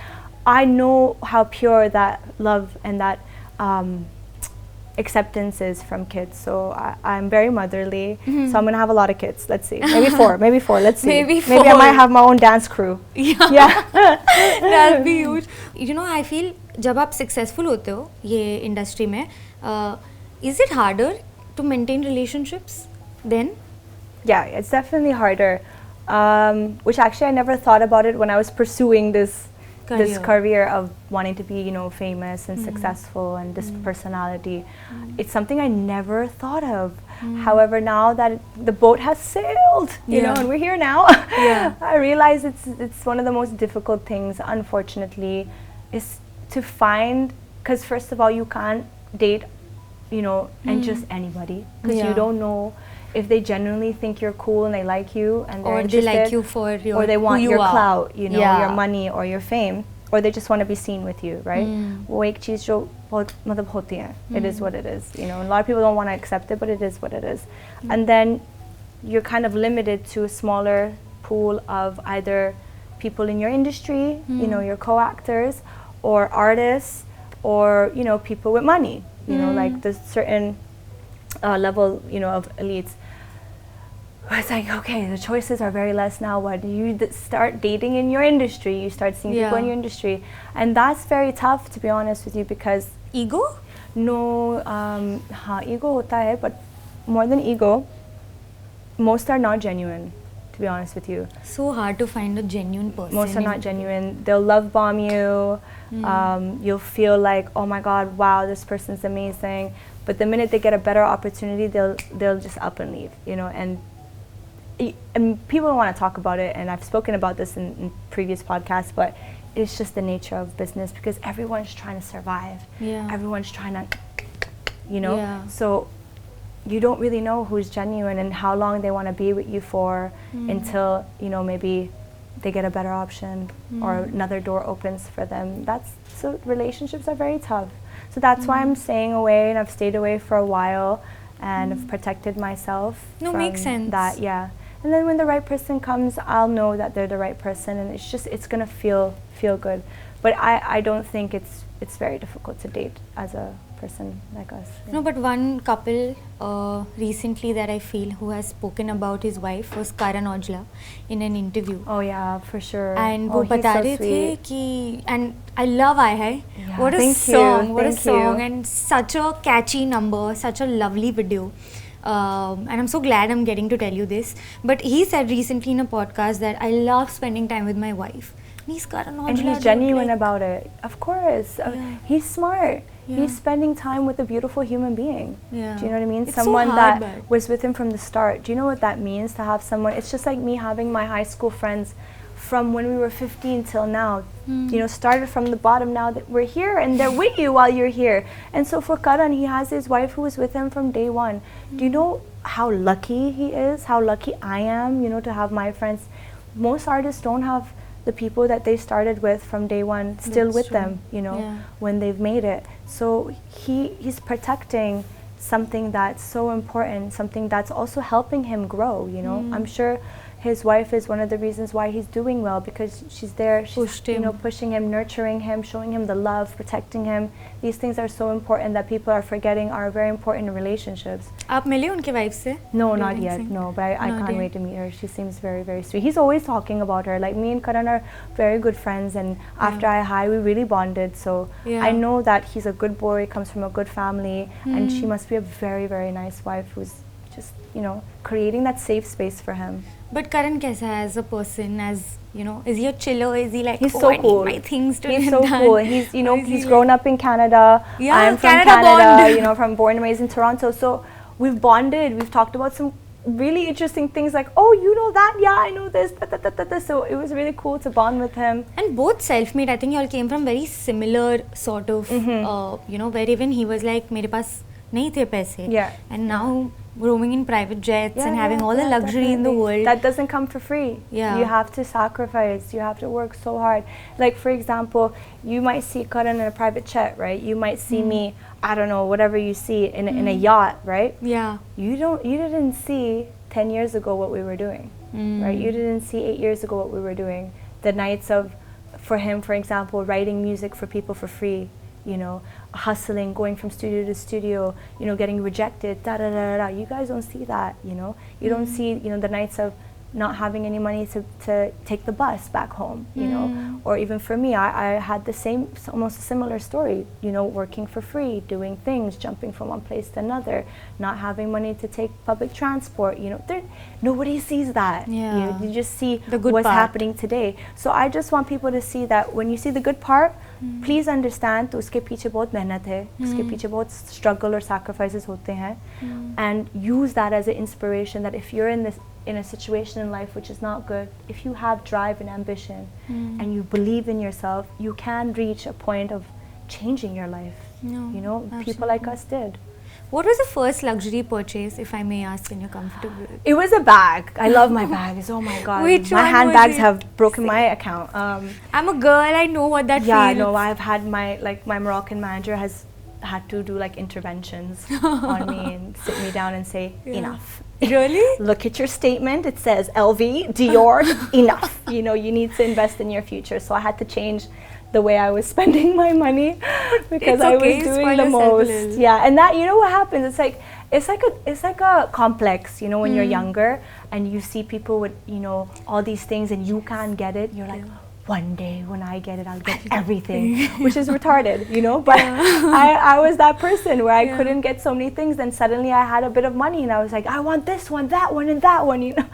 I know how pure that love and that acceptance is from kids. So I'm very motherly. So I'm gonna have a lot of kids. Let's see, maybe four. Let's see. Maybe I might have my own dance crew. Yeah. That'll be huge. You know, I feel जब आप successful होते हो ये industry में, is it harder to maintain relationships then? Yeah, it's definitely harder. Which actually I never thought about it when I was pursuing this career of wanting to be, you know, famous and successful and this personality. It's something I never thought of. However, now that the boat has sailed, you know, and we're here now, I realize it's one of the most difficult things, unfortunately, is to find, because first of all, you can't date, you know, and just anybody, because you don't know if they genuinely think you're cool and they like you and they're interested, they like you for your or they want who your you are. clout, you know, your money or your fame, or they just want to be seen with you, right? वो एक चीज़ जो बहुत मतलब होती है. It is what it is, you know. A lot of people don't want to accept it, but it is what it is. And then you're kind of limited to a smaller pool of either people in your industry, you know, your co-actors, or artists, or you know, people with money, you know, like this certain level, you know, of elites. It's like, okay, the choices are very less now. What do you start dating in your industry? You start seeing people in your industry, and that's very tough, to be honest with you, because Ego? No, हाँ, ego होता है, but more than ego, most are not genuine, to be honest with you. So hard to find a genuine person. Most are not genuine. They'll love bomb you. You'll feel like, oh my God, wow, this person's amazing. But the minute they get a better opportunity, they'll just up and leave, you know. And people don't want to talk about it, and I've spoken about this in previous podcasts, but it's just the nature of business, because everyone's trying to survive. Everyone's trying to, you know. So you don't really know who's genuine and how long they want to be with you for until, you know, maybe they get a better option or another door opens for them. So relationships are very tough. So that's why I'm staying away, and I've stayed away for a while, and I've protected myself from makes sense. that. And then when the right person comes, I'll know that they're the right person, and it's gonna feel good. But I don't think it's very difficult to date as a person like us. No, but one couple recently that I feel who has spoken about his wife was Karan Aujla in an interview. Oh yeah, for sure. And वो बता रहे थे कि, and I love I Hai. What a song, and such a catchy number, such a lovely video. And I'm so glad I'm getting to tell you this. But he said recently in a podcast that I love spending time with my wife. And he's genuine about it. Of course. He's smart. He's spending time with a beautiful human being. Do you know what I mean? It's someone so hard, that was with him from the start. Do you know what that means, to have someone? It's just like me having my high school friends from when we were 15 till now. You know, started from the bottom, now that we're here, and they're with you while you're here. And so for Karan, he has his wife who was with him from day one. Do you know how lucky he is? How lucky I am, you know, to have my friends. Most artists don't have the people that they started with from day one still That's with true. them, you know, when they've made it. So he's protecting something that's so important, something that's also helping him grow, you know. I'm sure his wife is one of the reasons why he's doing well, because she's there, she's, you know, pushing him, nurturing him, showing him the love, protecting him. These things are so important that people are forgetting are very important in relationships. आप मिले उनके wife से? No, not yet. No, but I can't wait to meet her. She seems very, very sweet. He's always talking about her. Like, me and Karan are very good friends, and after I Hi, we really bonded. So I know that he's a good boy, comes from a good family, and she must be a very, very nice wife who's just, you know, creating that safe space for him. But Karan कैसा है as a person, as you know, is he a chiller? Is he like, he's oh, so I cool. need my things to He's get so done? cool. He's, you know, he's grown up in Canada. Yeah, I'm from Canada Canada, bond. you know, from born and raised in Toronto. So we've bonded. We've talked about some really interesting things, like, oh, you know that? Yeah, I know this. Da, da, da, da, da. So it was really cool to bond with him. And both self-made. I think you all came from very similar sort of, you know, where even he was like, मेरे पास नहीं थे पैसे. Yeah. And now roaming in private jets and having all the luxury in the world. That doesn't come for free. Yeah. You have to sacrifice. You have to work so hard. Like, for example, you might see Karan in a private jet, right? You might see me, I don't know, whatever you see in a yacht, right? Yeah. You didn't see 10 years ago what we were doing, right? You didn't see 8 years ago what we were doing. The nights of, for him, for example, writing music for people for free, you know, hustling, going from studio to studio, you know, getting rejected, da da da da. You guys don't see that, you know. You don't see, you know, the nights of not having any money to take the bus back home, you know. Or even for me, I had the same, almost a similar story, you know, working for free, doing things, jumping from one place to another, not having money to take public transport, you know. Nobody sees that. Yeah. You just see the good what's part. happening today. So I just want people to see that when you see the good part, please understand तो उसके पीछे बहुत मेहनत है, उसके पीछे बहुत struggle or sacrifices होते हैं, and use that as an inspiration that if you're in a situation in life which is not good, if you have drive and ambition and you believe in yourself, you can reach a point of changing your life. You know, people like us did. What was the first luxury purchase, if I may ask, and you're comfortable with? It was a bag. I love my bags. Oh my god. Which my one handbags was it? have broken my account. I'm a girl, I know what that Yeah, feels. no, I've had my Moroccan manager has had to do like interventions on me and sit me down and say, enough. Really? Look at your statement. It says LV, Dior, enough. You know, you need to invest in your future. So I had to change the way I was spending my money because I was doing the most. Yeah, and that, you know what happens? It's like a complex, you know, when you're younger and you see people with, you know, all these things and you can't get it. You're like, one day when I get it, I'll get everything, which is retarded, you know. But I was that person where I couldn't get so many things. Then suddenly I had a bit of money and I was like, I want this one, that one, and that one, you know.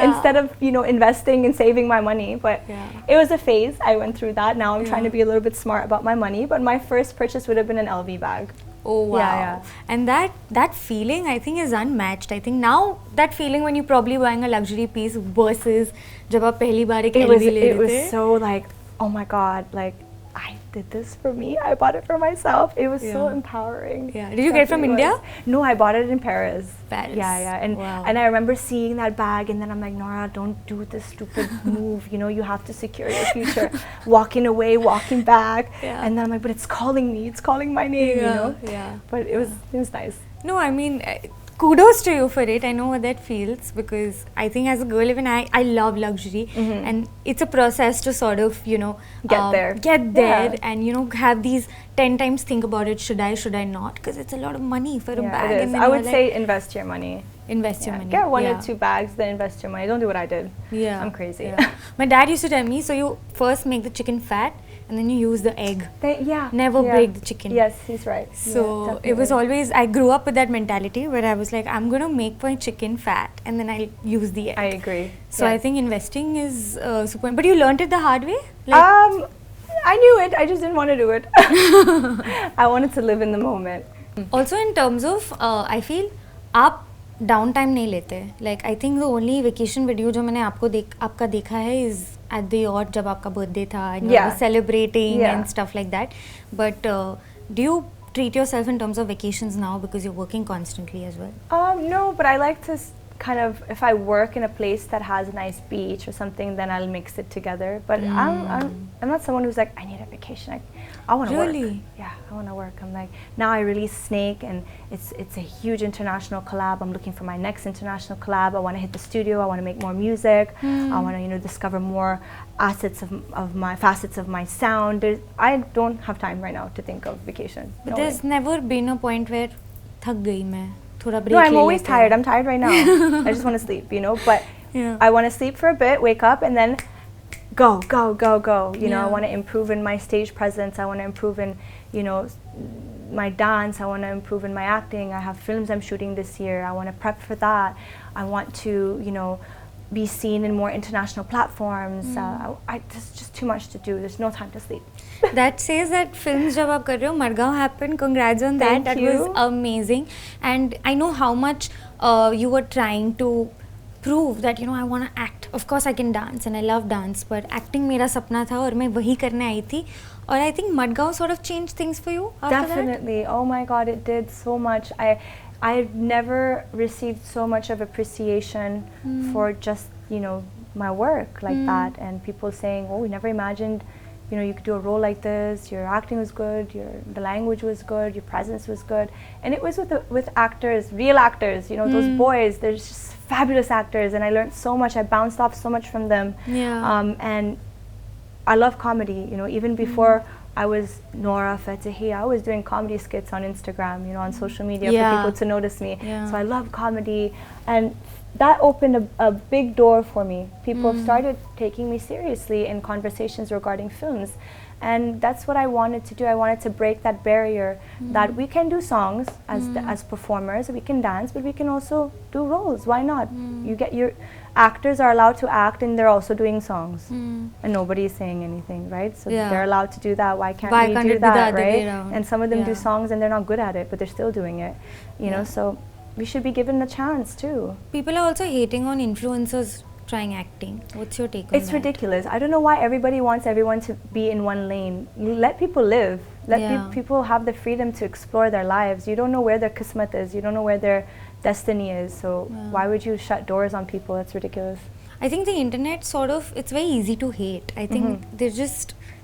Instead of, you know, investing and saving my money. But it was a phase. I went through that. Now I'm trying to be a little bit smart about my money. But my first purchase would have been an LV bag. Oh wow. Yeah. And that feeling, I think, is unmatched. I think now that feeling when you're probably buying a luxury piece versus जब आप पहली बार एक LV ले रहे थे. It was so like, oh my god, like I did this for me. I bought it for myself. It was so empowering. Yeah. Did you get it from India? No, I bought it in Paris. Paris. Yeah. And I remember seeing that bag and then I'm like, Nora, don't do this stupid move. You know, you have to secure your future. Walking away, walking back. And then I'm like, but it's calling me. It's calling my name, you know? Yeah. But it was nice. No, I mean, kudos to you for it. I know what that feels because I think as a girl, even I love luxury and it's a process to sort of, you know, get there and, you know, have these 10 times think about it. Should I not? Because it's a lot of money for a bag. It is. I would say invest your money. Invest your money. Get one or two bags, then invest your money. Don't do what I did. Yeah. I'm crazy. Yeah. My dad used to tell me, so you first make the chicken fat and then you use the egg. Never break the chicken. Yes, he's right. So it was always, I grew up with that mentality where I was like, I'm going to make my chicken fat and then I'll use the egg. I agree. So I think investing is super important. But you learned it the hard way? Like, I knew it. I just didn't want to do it. I wanted to live in the moment. Also in terms of, I feel, आप down time नहीं लेते. Like I think the only vacation video जो मैंने आपका देखा है is at the yacht जब आपका बर्थडे था and you were celebrating and stuff like that. But do you treat yourself in terms of vacations now because you're working constantly as well? No, but I like to kind of, if I work in a place that has a nice beach or something, then I'll mix it together. But I'm not someone who's like, I need a vacation. I want to work. Yeah, I want to work. I'm like, now I release Snake, and it's a huge international collab. I'm looking for my next international collab. I want to hit the studio. I want to make more music. I want to, discover more facets of my sound. I don't have time right now to think of vacation. But there's never been a point where thak gayi main. No, I'm always tired. I'm tired right now. I just want to sleep, But I want to sleep for a bit, wake up, and then go. I want to improve in my stage presence. I want to improve in, my dance. I want to improve in my acting. I have films I'm shooting this year. I want to prep for that. I want to, be seen in more international platforms. There's just too much to do. There's no time to sleep. That says that films jab aap kar rahe ho, Margaon happened. Congrats on that. That was amazing. And I know how much you were trying to prove that I want to act. Of course I can dance and I love dance, but acting मेरा सपना था और मैं वही करने आई थी. Or I think Margaon sort of changed things for you after Definitely. that? Oh my God, it did so much. I've never received so much of appreciation for just, my work like that, and people saying, oh, we never imagined, you could do a role like this, your acting was good, the language was good, your presence was good. And it was with actors, real actors, those boys, they're just fabulous actors, and I learned so much. I bounced off so much from them. And I love comedy, even before I was Nora Fatehi, I was doing comedy skits on Instagram, on social media for people to notice me. So I love comedy, and that opened a big door for me. People started taking me seriously in conversations regarding films. And that's what I wanted to do. I wanted to break that barrier that we can do songs as performers, we can dance, but we can also do roles. Why not? Your actors are allowed to act, and they're also doing songs, and nobody is saying anything, right? So they're allowed to do that. Why can't we do that, right? And some of them do songs and they're not good at it, but they're still doing it, know. So we should be given a chance too. People are also hating on influencers trying acting. What's your take on that? It's ridiculous. I don't know why everybody wants everyone to be in one lane. Let people live. Let people have the freedom to explore their lives. You don't know where their kismet is. You don't know where their destiny is. So why would you shut doors on people? That's ridiculous. I think the internet it's very easy to hate. I think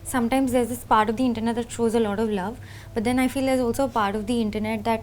sometimes there's this part of the internet that shows a lot of love, but then I feel there's also a part of the internet that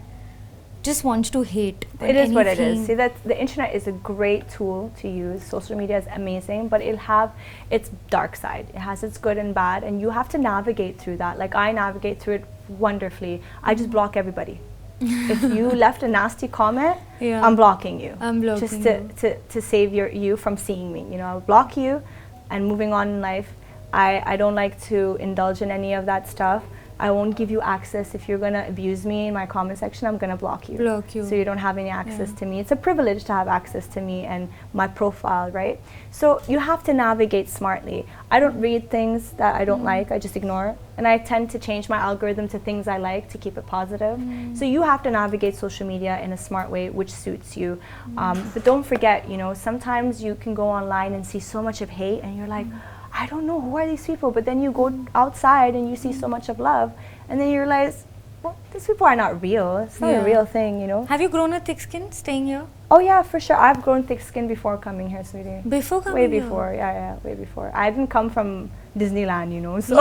just wants to hate. It is what it is. See, the internet is a great tool to use. Social media is amazing, but it'll have its dark side. It has its good and bad, and you have to navigate through that. Like I navigate through it wonderfully. I just block everybody. If you left a nasty comment, I'm blocking you. Just to save you from seeing me. I'll block you, and moving on in life. I don't like to indulge in any of that stuff. I won't give you access. If you're going to abuse me in my comment section, I'm going to block you. So you don't have any access to me. It's a privilege to have access to me and my profile, right? So you have to navigate smartly. I don't read things that I don't like. I just ignore. And I tend to change my algorithm to things I like to keep it positive. So you have to navigate social media in a smart way, which suits you. But don't forget, sometimes you can go online and see so much of hate, and you're like, I don't know, who are these people? But then you go outside and you see so much of love, and then you realize, well, these people are not real. It's not a real thing, Have you grown a thick skin staying here? Oh yeah, for sure. I've grown thick skin before coming here, sweetie. Before coming here? Way before, way before. I didn't come from Disneyland, so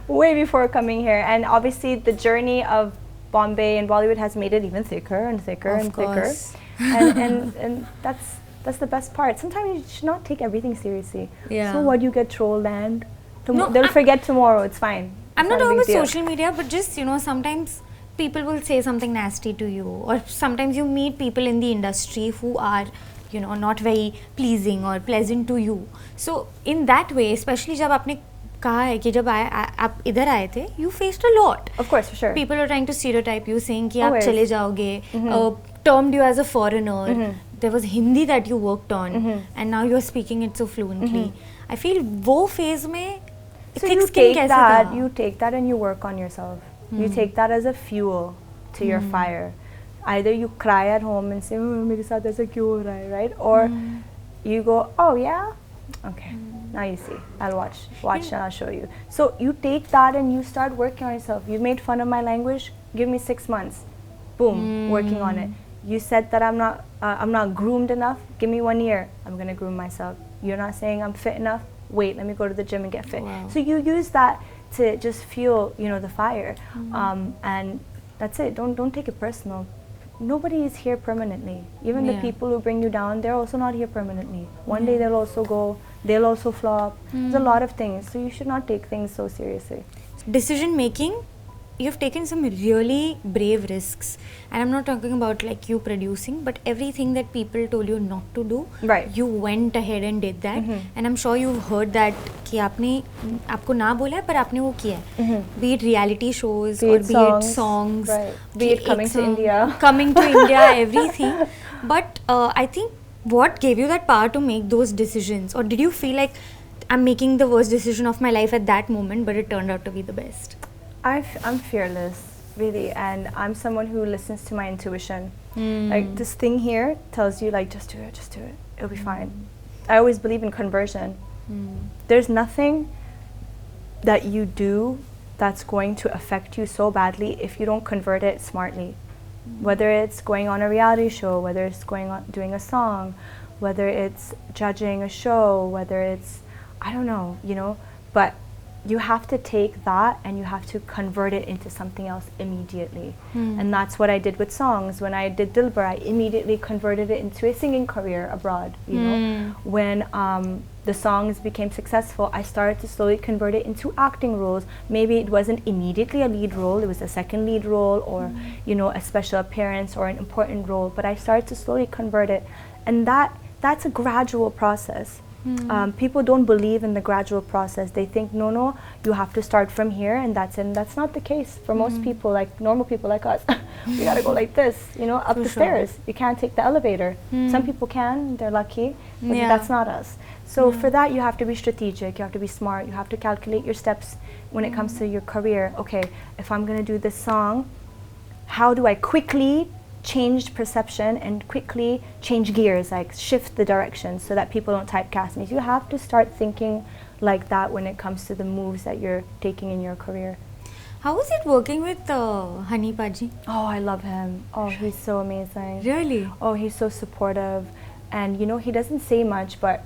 way before coming here. And obviously the journey of Bombay and Bollywood has made it even thicker and thicker and thicker. And that's the best part. Sometimes you should not take everything seriously. So what, you get trolled and they'll forget tomorrow. It's fine. I'm not talking about social media, but just, sometimes people will say something nasty to you, or sometimes you meet people in the industry who are, not very pleasing or pleasant to you. So in that way, especially जब आपने कहा है कि जब आप इधर आए थे, you faced a lot. Of course, for sure. People are trying to stereotype you, saying कि आप चले जाओगे, termed you as a foreigner. There was Hindi that you worked on, and now you're speaking it so fluently. I feel वो phase में so you take that and you work on yourself. You take that as a fuel to your fire. Either you cry at home and say, मेरे साथ ऐसा क्यों हो रहा है, right? Or you go, oh yeah, okay, now you see. I'll watch and I'll show you. So you take that and you start working on yourself. You've made fun of my language. Give me 6 months. Boom, working on it. you said that I'm not groomed enough. Give me 1 year. I'm gonna groom myself. You're not saying I'm fit enough. Wait, let me go to the gym and get fit. Wow. So you use that to just fuel, the fire. And that's it. Don't take it personal. Nobody is here permanently. Even the people who bring you down, they're also not here permanently. One day they'll also go. They'll also flop. There's a lot of things. So you should not take things so seriously. Decision making, you've taken some really brave risks, and I'm not talking about like you producing, but everything that people told you not to do, right, you went ahead and did that. And I'm sure you've heard that कि आपको ना बोला है पर आपने वो किया है, be it reality shows or be it songs, right, be it coming to India, everything. But I think what gave you that power to make those decisions, or did you feel like I'm making the worst decision of my life at that moment, but it turned out to be the best? I'm fearless, really, and I'm someone who listens to my intuition. Like this thing here tells you, like, just do it, it'll be fine. I always believe in conversion. There's nothing that you do that's going to affect you so badly if you don't convert it smartly. Whether it's going on a reality show, whether it's doing a song, whether it's judging a show, whether it's, I don't know, but you have to take that and you have to convert it into something else immediately. And that's what I did with songs. When I did Dilbar, I immediately converted it into a singing career abroad, When the songs became successful, I started to slowly convert it into acting roles. Maybe it wasn't immediately a lead role, it was a second lead role, or a special appearance or an important role, but I started to slowly convert it. And that's a gradual process. People don't believe in the gradual process. They think, no, you have to start from here and that's it. And that's not the case for most people, like normal people like us. We gotta go like this, up the stairs. You can't take the elevator. Some people can, they're lucky, but that's not us. So for that, you have to be strategic, you have to be smart, you have to calculate your steps when it comes to your career. Okay, if I'm gonna do this song, how do I quickly change perception and quickly change gears, like shift the direction so that people don't typecast me? So you have to start thinking like that when it comes to the moves that you're taking in your career. How was it working with Honey Paji? Oh, I love him. Oh, he's so amazing. Really? Oh, he's so supportive. And he doesn't say much, but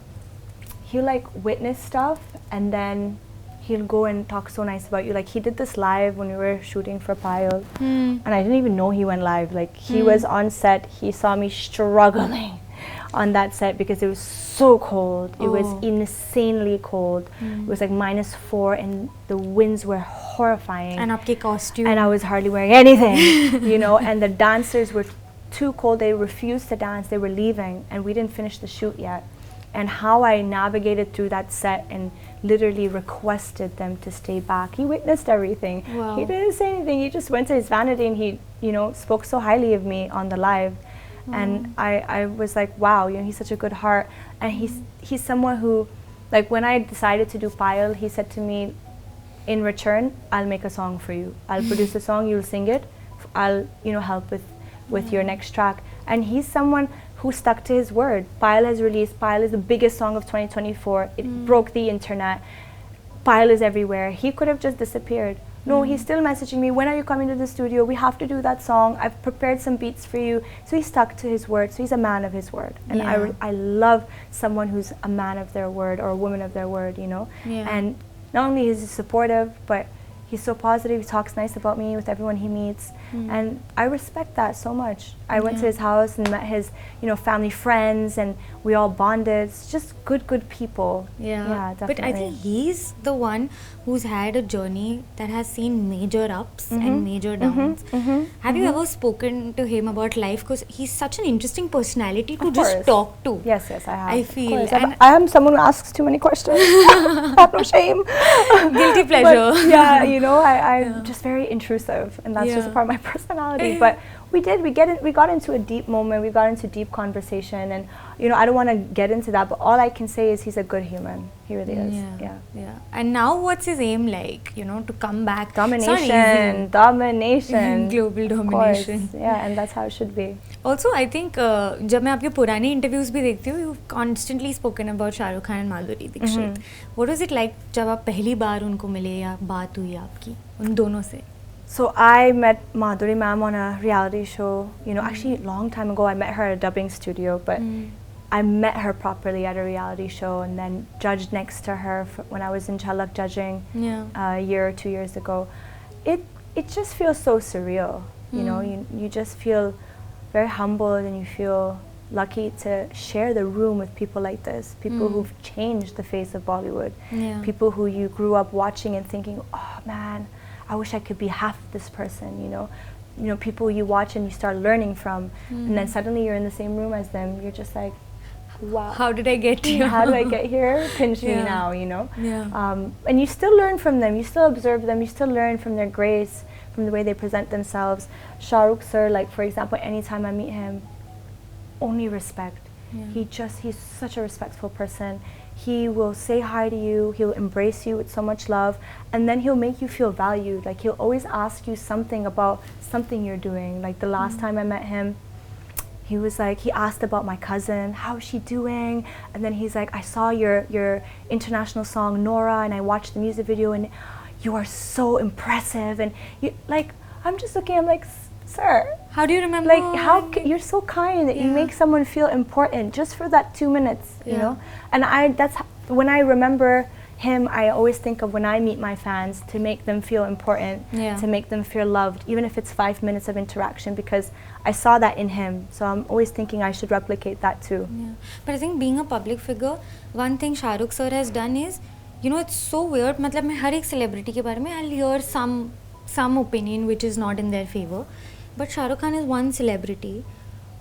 he'll like witness stuff and then he'll go and talk so nice about you. Like he did this live when we were shooting for Payal, and I didn't even know he went live. Like he was on set, he saw me struggling on that set because it was so cold. It was insanely cold. It was like -4 and the winds were horrifying. And aapke costume. And I was hardly wearing anything, and the dancers were too cold. They refused to dance. They were leaving and we didn't finish the shoot yet. And how I navigated through that set and literally requested them to stay back. He witnessed everything. Wow. He didn't say anything. He just went to his vanity and he, spoke so highly of me on the live. And I was like, wow, he's such a good heart. And he's someone who, like when I decided to do Payal, he said to me, in return, I'll make a song for you. I'll produce a song, you'll sing it. I'll, help with your next track. And he's someone who stuck to his word. Payal has released. Payal is the biggest song of 2024. It broke the internet. Payal is everywhere. He could have just disappeared. No, he's still messaging me, when are you coming to the studio? We have to do that song. I've prepared some beats for you. So he stuck to his word. So he's a man of his word. And I love someone who's a man of their word or a woman of their word, And not only is he supportive, but he's so positive. He talks nice about me with everyone he meets. And I respect that so much. I went to his house and met his, family friends, and we all bonded. It's just good people. Yeah, definitely. But I think he's the one who's had a journey that has seen major ups and major downs. Have you ever spoken to him about life? Because he's such an interesting personality to just talk to. Yes, I have. I feel. I am someone who asks too many questions. I have no shame. Guilty pleasure. But, I'm just very intrusive, and that's just a part of my personality. But we got into a deep moment. We got into deep conversation, and I don't want to get into that, but all I can say is he's a good human. He really is. Yeah. And now what's his aim like? To come back. Domination. Global domination. Yeah, and that's how it should be. Also, I think जब मैं आपके पुराने interviews भी देखती हूँ, you've constantly spoken about Shahrukh Khan and Madhuri Dixit. What was it like जब आप पहली बार उनको मिले या बात हुई आपकी उन दोनों से? So I met Madhuri ma'am on a reality show. You know, actually a long time ago I met her at a dubbing studio, but I met her properly at a reality show and then judged next to her when I was in Chalak judging a year or 2 years ago. It just feels so surreal. You know, you just feel very humbled and you feel lucky to share the room with people like this, people who've changed the face of Bollywood, people who you grew up watching and thinking, oh man, I wish I could be half this person, you know, people you watch and you start learning from, and then suddenly you're in the same room as them, you're just like, wow. How did I get here? How do I get here? Pinch me now, you know? And you still learn from them, you still observe them, you still learn from their grace, from the way they present themselves. Shah Rukh sir, like for example, anytime I meet him, only respect. He's such a respectful person. He will say hi to you, he'll embrace you with so much love, and then he'll make you feel valued. Like he'll always ask you something about something you're doing. Like the last time I met him, he was like, he asked about my cousin, how is she doing? And then he's like, I saw your international song Nora and I watched the music video and you are so impressive. And you, like, I'm just looking, I'm like, sir, how do you remember? Like, you're so kind that you make someone feel important just for that 2 minutes, you know? And when I remember him, I always think of when I meet my fans to make them feel important, to make them feel loved, even if it's 5 minutes of interaction, because I saw that in him. So I'm always thinking I should replicate that too. But I think being a public figure, one thing Shah Rukh sir has done is, you know, it's so weird. मतलब मैं हर एक celebrity के बारे में I'll hear some opinion which is not in their favor. But Shah Rukh Khan is one celebrity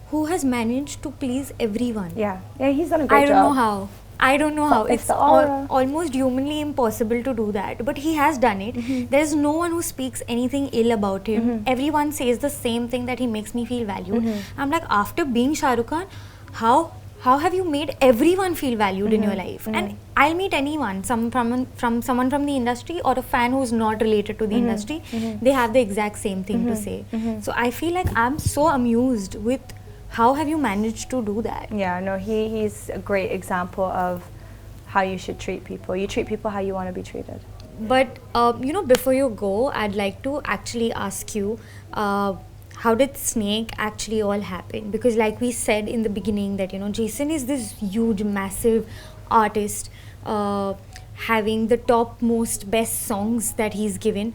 who has managed to please everyone. Yeah, he's done a great job. I don't know how. It's almost humanly impossible to do that. But he has done it. There's no one who speaks anything ill about him. Everyone says the same thing, that he makes me feel valued. I'm like, after being Shah Rukh Khan, how have you made everyone feel valued in your life? And I'll meet anyone, someone from the industry or a fan who's not related to the industry. They have the exact same thing to say. So I feel like I'm so amused with how have you managed to do that? Yeah, no, he's a great example of how you should treat people. You treat people how you want to be treated. But, you know, before you go, I'd like to actually ask you, how did Snake actually all happen? Because like we said in the beginning that, you know, Jason is this huge, massive artist, having the topmost best songs that he's given.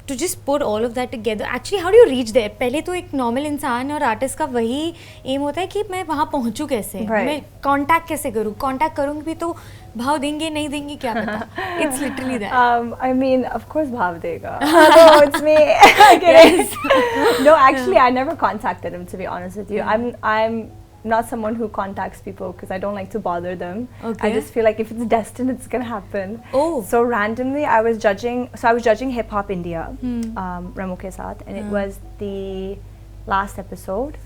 To just put all of that together, actually how do you reach there? पहले तो एक normal इंसान और artist का वही aim होता है कि मैं वहाँ पहुँचूँ कैसे, मैं contact कैसे करूँ, contact करूँगी भी तो भाव देंगे नहीं देंगे क्या पता. It's literally that. I mean, of course भाव देगा. No, it's me. No, actually I never contacted him, to be honest with you. I'm not someone who contacts people because I don't like to bother them. I just feel like if it's destined, it's gonna happen. So randomly, I was judging Hip Hop India, Ramu ke saath, and it was the last episode,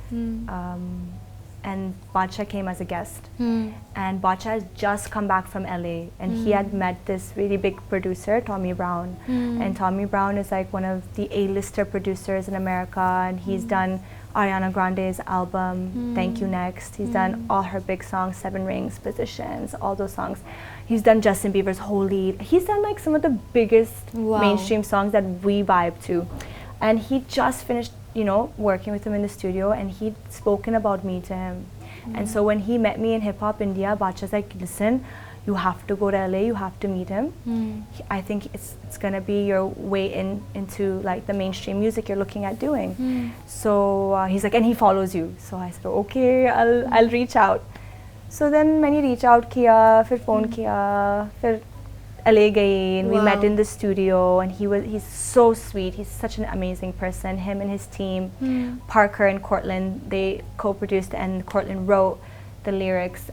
and Bacha came as a guest, and Bacha has just come back from LA, and he had met this really big producer, Tommy Brown, and Tommy Brown is like one of the A-lister producers in America, and he's done Ariana Grande's album, Thank You Next. He's done all her big songs, 7 Rings, Positions, all those songs. He's done Justin Bieber's Holy. He's done like some of the biggest mainstream songs that we vibe to. And he just finished, you know, working with him in the studio, and he'd spoken about me to him. And so when he met me in Hip Hop India, Bacha's like, listen, you have to go to LA, you have to meet him. I think it's gonna be your way into like the mainstream music you're looking at doing. So he's like, and he follows you. So I said, okay, I'll reach out. So then मैंने reach out किया, फिर phone किया, फिर LA गई, and we met in the studio, and he's so sweet. He's such an amazing person. Him and his team, Parker and Cortland, they co-produced, and Cortland wrote the lyrics.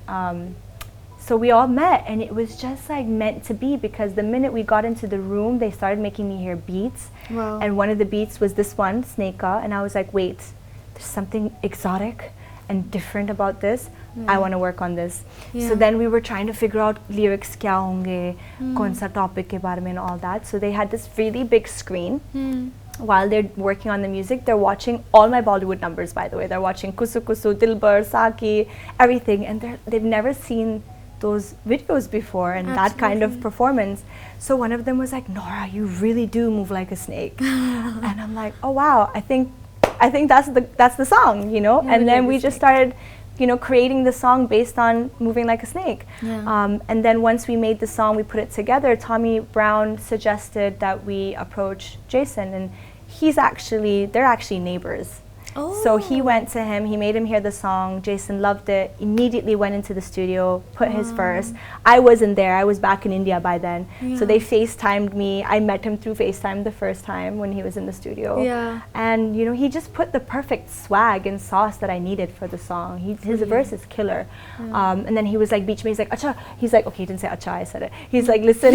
So we all met, and it was just like meant to be, because the minute we got into the room, they started making me hear beats. And one of the beats was this one, Sneka, and I was like, wait, there's something exotic and different about this. I want to work on this. So then we were trying to figure out lyrics kya honge, kaun sa topic ke bare mein and all that. So they had this really big screen. While they're working on the music, they're watching all my Bollywood numbers, by the way. They're watching Kusu Kusu, Dilbar, Sakhi, everything, and they've never seen those videos before and that kind of performance. So one of them was like, Nora, you really do move like a snake. And I'm like, oh wow, I think that's the song, you know. And then we just started, you know, creating the song based on moving like a snake. And then once we made the song, we put it together. Tommy Brown suggested that we approach Jason, and they're actually neighbors. So he went to him, he made him hear the song. Jason loved it, immediately went into the studio, put his verse. I wasn't there, I was back in India by then. So they FaceTimed me. I met him through FaceTime the first time when he was in the studio. And you know, he just put the perfect swag and sauce that I needed for the song. His verse is killer. And then he was like, beach me, he's like, acha. He's like, okay, he didn't say acha, I said it. He's like, listen,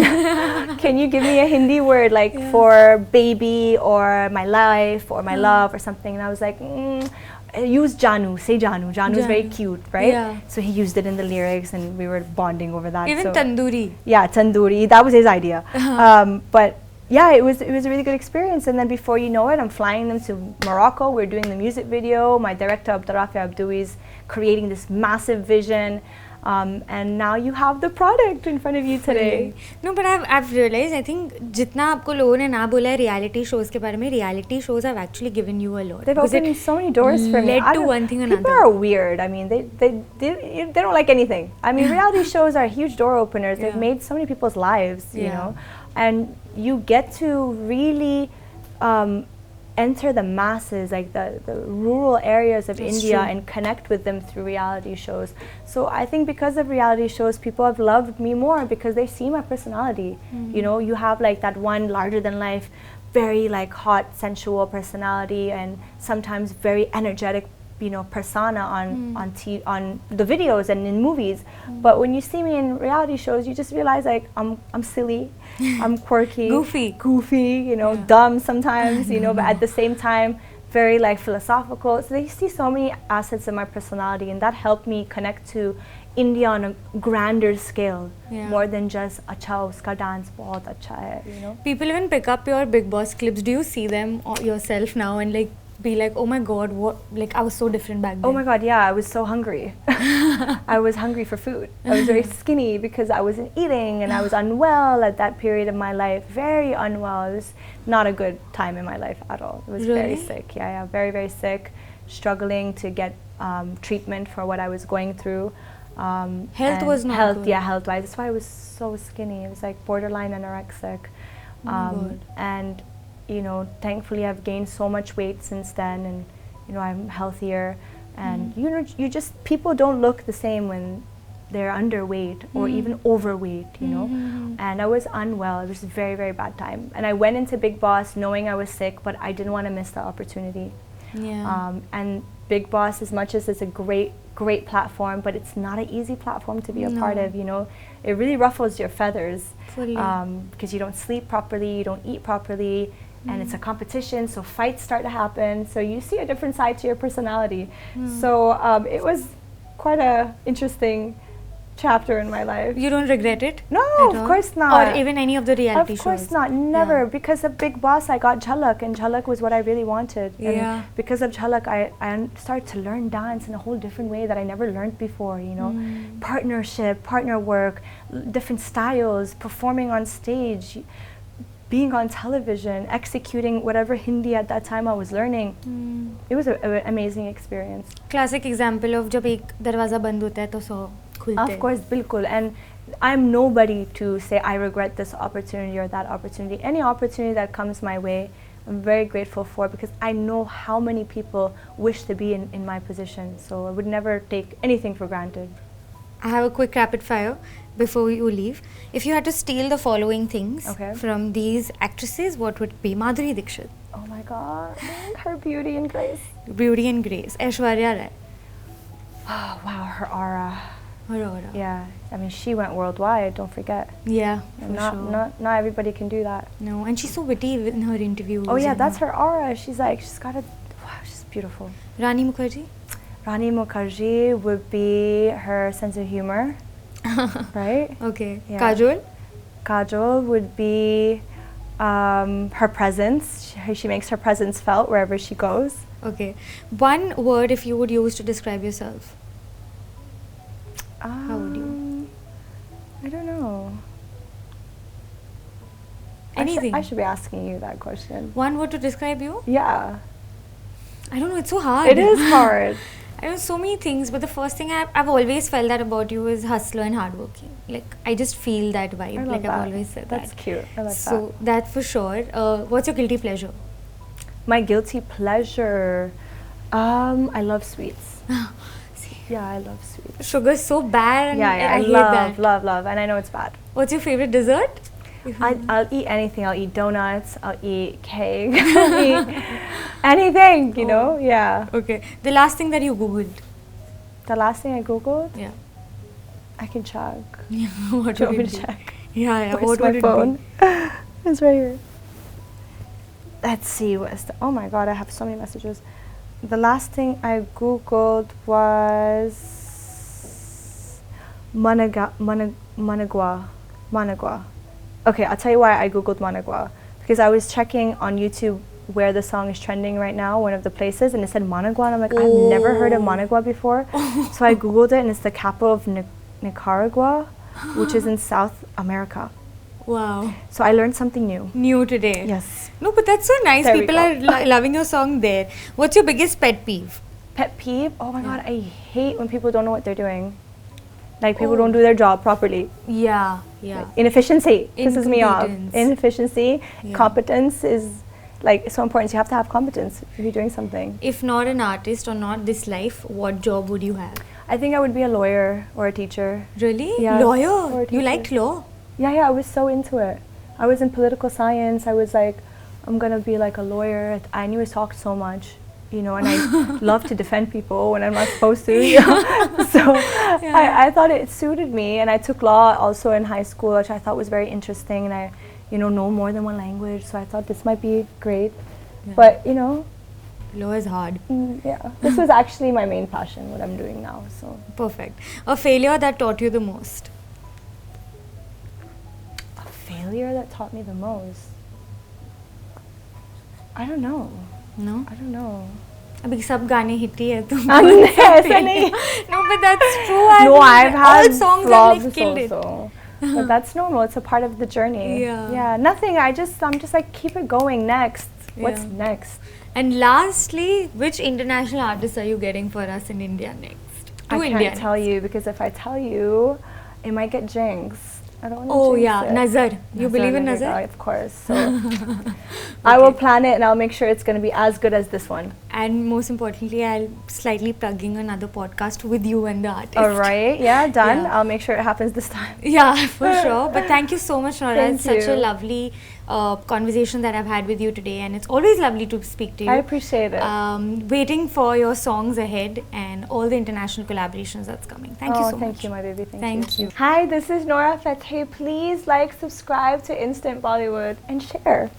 can you give me a Hindi word like for baby or my life or my love or something? And I was like, use Janu, say Janu. Janu's very cute, right? So he used it in the lyrics and we were bonding over that. Even Tandoori. Yeah, Tandoori, that was his idea. But yeah, it was a really good experience. And then before you know it, I'm flying them to Morocco. We're doing the music video. My director, Abdurrafi Abdoui, is creating this massive vision. And now you have the product in front of you today. No, but I've realized, I think जितना आपको लोगों ने ना बोला है reality shows के बारे में, reality shows have actually given you a lot. They've opened so many doors for me. Led to one thing or another. People are weird. I mean, they don't like anything. I mean, reality shows are huge door openers. They've made so many people's lives, you know, and you get to really enter the masses, like the rural areas of India, and connect with them through reality shows. So I think because of reality shows, people have loved me more because they see my personality. You know, you have like that one larger than life, very like hot, sensual personality, and sometimes very energetic, you know, persona on the videos and in movies. But when you see me in reality shows, you just realize like I'm silly, I'm quirky, goofy, you know, dumb sometimes, you know, but at the same time very like philosophical. So they see so many assets in my personality, and that helped me connect to India on a grander scale, more than just acha uska dance bahut acha hai, you know. People even pick up your Big Boss clips. Do you see them yourself now and like be like, oh my god, what, like I was so different back then? Oh my god, yeah, I was so hungry. I was hungry for food. I was very skinny because I wasn't eating, and I was unwell at that period of my life, very unwell. It was not a good time in my life at all. It was very sick, very, very sick, struggling to get treatment for what I was going through. Health was not good. Yeah, health-wise. That's why I was so skinny. It was like borderline anorexic. And you know, thankfully I've gained so much weight since then, and you know, I'm healthier, and you know, people don't look the same when they're underweight or even overweight, you know. And I was unwell. It was a very, very bad time, and I went into Big Boss knowing I was sick, but I didn't want to miss the opportunity. And Big Boss, as much as it's a great platform, but it's not an easy platform to be a part of, you know. It really ruffles your feathers because you don't sleep properly, you don't eat properly, and it's a competition, so fights start to happen, so you see a different side to your personality. So it was quite a interesting chapter in my life. You don't regret it? No, of course not. Or even any of the reality shows? Of course not, never. Because of Big Boss, I got Jhalak, and Jhalak was what I really wanted. And because of Jhalak, I started to learn dance in a whole different way that I never learned before, you know. Partnership, partner work, different styles, performing on stage, being on television, executing whatever Hindi at that time I was learning. It was an amazing experience. Classic example of जब एक दरवाजा बंद होता है तो सौ खुलते हैं. Of course, bilkul. And I'm nobody to say I regret this opportunity or that opportunity. Any opportunity that comes my way, I'm very grateful for, because I know how many people wish to be in my position. So I would never take anything for granted. I have a quick rapid fire before you leave. If you had to steal the following things from these actresses, what would it be? Madhuri Dixit. Oh my god, her beauty and grace. Beauty and grace. Aishwarya Rai. Oh wow, her aura. Her aura. Yeah, I mean, she went worldwide, don't forget. Yeah, Not everybody can do that. No, and she's so witty in her interviews. Oh yeah, that's her aura. She's got a, wow, she's beautiful. Rani Mukherjee? Rani Mukherjee would be her sense of humor, right? Okay. Yeah. Kajol? Kajol would be her presence. She makes her presence felt wherever she goes. Okay. One word if you would use to describe yourself. How would you? Anything. I should be asking you that question. One word to describe you? Yeah. I don't know, it's so hard. It is hard. I know so many things, but the first thing I've always felt that about you is hustler and hardworking. Like, I just feel that vibe. I love Like, that. I've always said That's that. cute. I like So, that for sure. What's your guilty pleasure? My guilty pleasure. I love sweets. See, Yeah, I love sweets. sugar's so bad and Yeah, I hate love, that. love, and I know it's bad. What's your favorite dessert? I'll eat anything. I'll eat donuts. I'll eat cake. I'll eat anything. You know? Yeah. Okay. The last thing that you googled? The last thing I googled. Yeah. I can check. Yeah. What Do you want would me it to be? check? Yeah. Where's What my would it phone? be? It's right here. Let's see. Oh my god! I have so many messages. The last thing I googled was Managua. Okay, I'll tell you why I googled Managua. Because I was checking on YouTube where the song is trending right now, one of the places, and it said Managua, and I'm like, I've never heard of Managua before. So I googled it, and it's the capital of Nicaragua, which is in South America. Wow. So I learned something new. New today. Yes. No, but that's so nice. There we People go. are loving your song there. What's your biggest pet peeve? Pet peeve? Oh my god, I hate when people don't know what they're doing. Like people Oh. don't do their job properly. Yeah. Yeah. Inefficiency pisses me off. Incompetence. Inefficiency, Yeah. competence is like so important. So you have to have competence if you're doing something. If not an artist or not this life, what job would you have? I think I would be a lawyer or a teacher. Really? Yeah. Or Lawyer? a You teacher. liked law? Yeah, I was so into it. I was in political science. I was like, I'm gonna be like a lawyer. I knew I talked so much, you know, and I love to defend people when I'm not supposed to. You know? So I thought it suited me, and I took law also in high school, which I thought was very interesting, and I, know more than one language. So I thought this might be great, but Law is hard. yeah, this was actually my main passion, what I'm doing now. So Perfect. A failure that taught you the most? failure that taught me the most. I don't know. No? I don't know. अभी सब गाने hit ही है तो ऐसा नहीं. No, but that's true. No, I've had all songs have flops like killed it. also. But that's normal. It's a part of the journey. Yeah. Yeah. Nothing. I'm just like, keep it going. Next. What's Yeah. next? And lastly, which international artists are you getting for us in India next? I can't India tell you, because if I tell you, it might get jinxed. I don't want to Oh jinx yeah, it. Nazar. You believe in there you go, Nazar? Of course. So I will plan it, and I'll make sure it's going to be as good as this one. And most importantly, I'll slightly plugging another podcast with you and the artist. All right. Yeah, done. Yeah. I'll make sure it happens this time. Yeah, for sure. But thank you so much, Nora. Thank It's such a you. lovely conversation that I've had with you today, and it's always lovely to speak to you. I appreciate it. Waiting for your songs ahead and all the international collaborations that's coming. Thank you so much. Thank you, my baby. Thank you. Hi, this is Nora Fatehi. Please like, subscribe to Instant Bollywood, and share.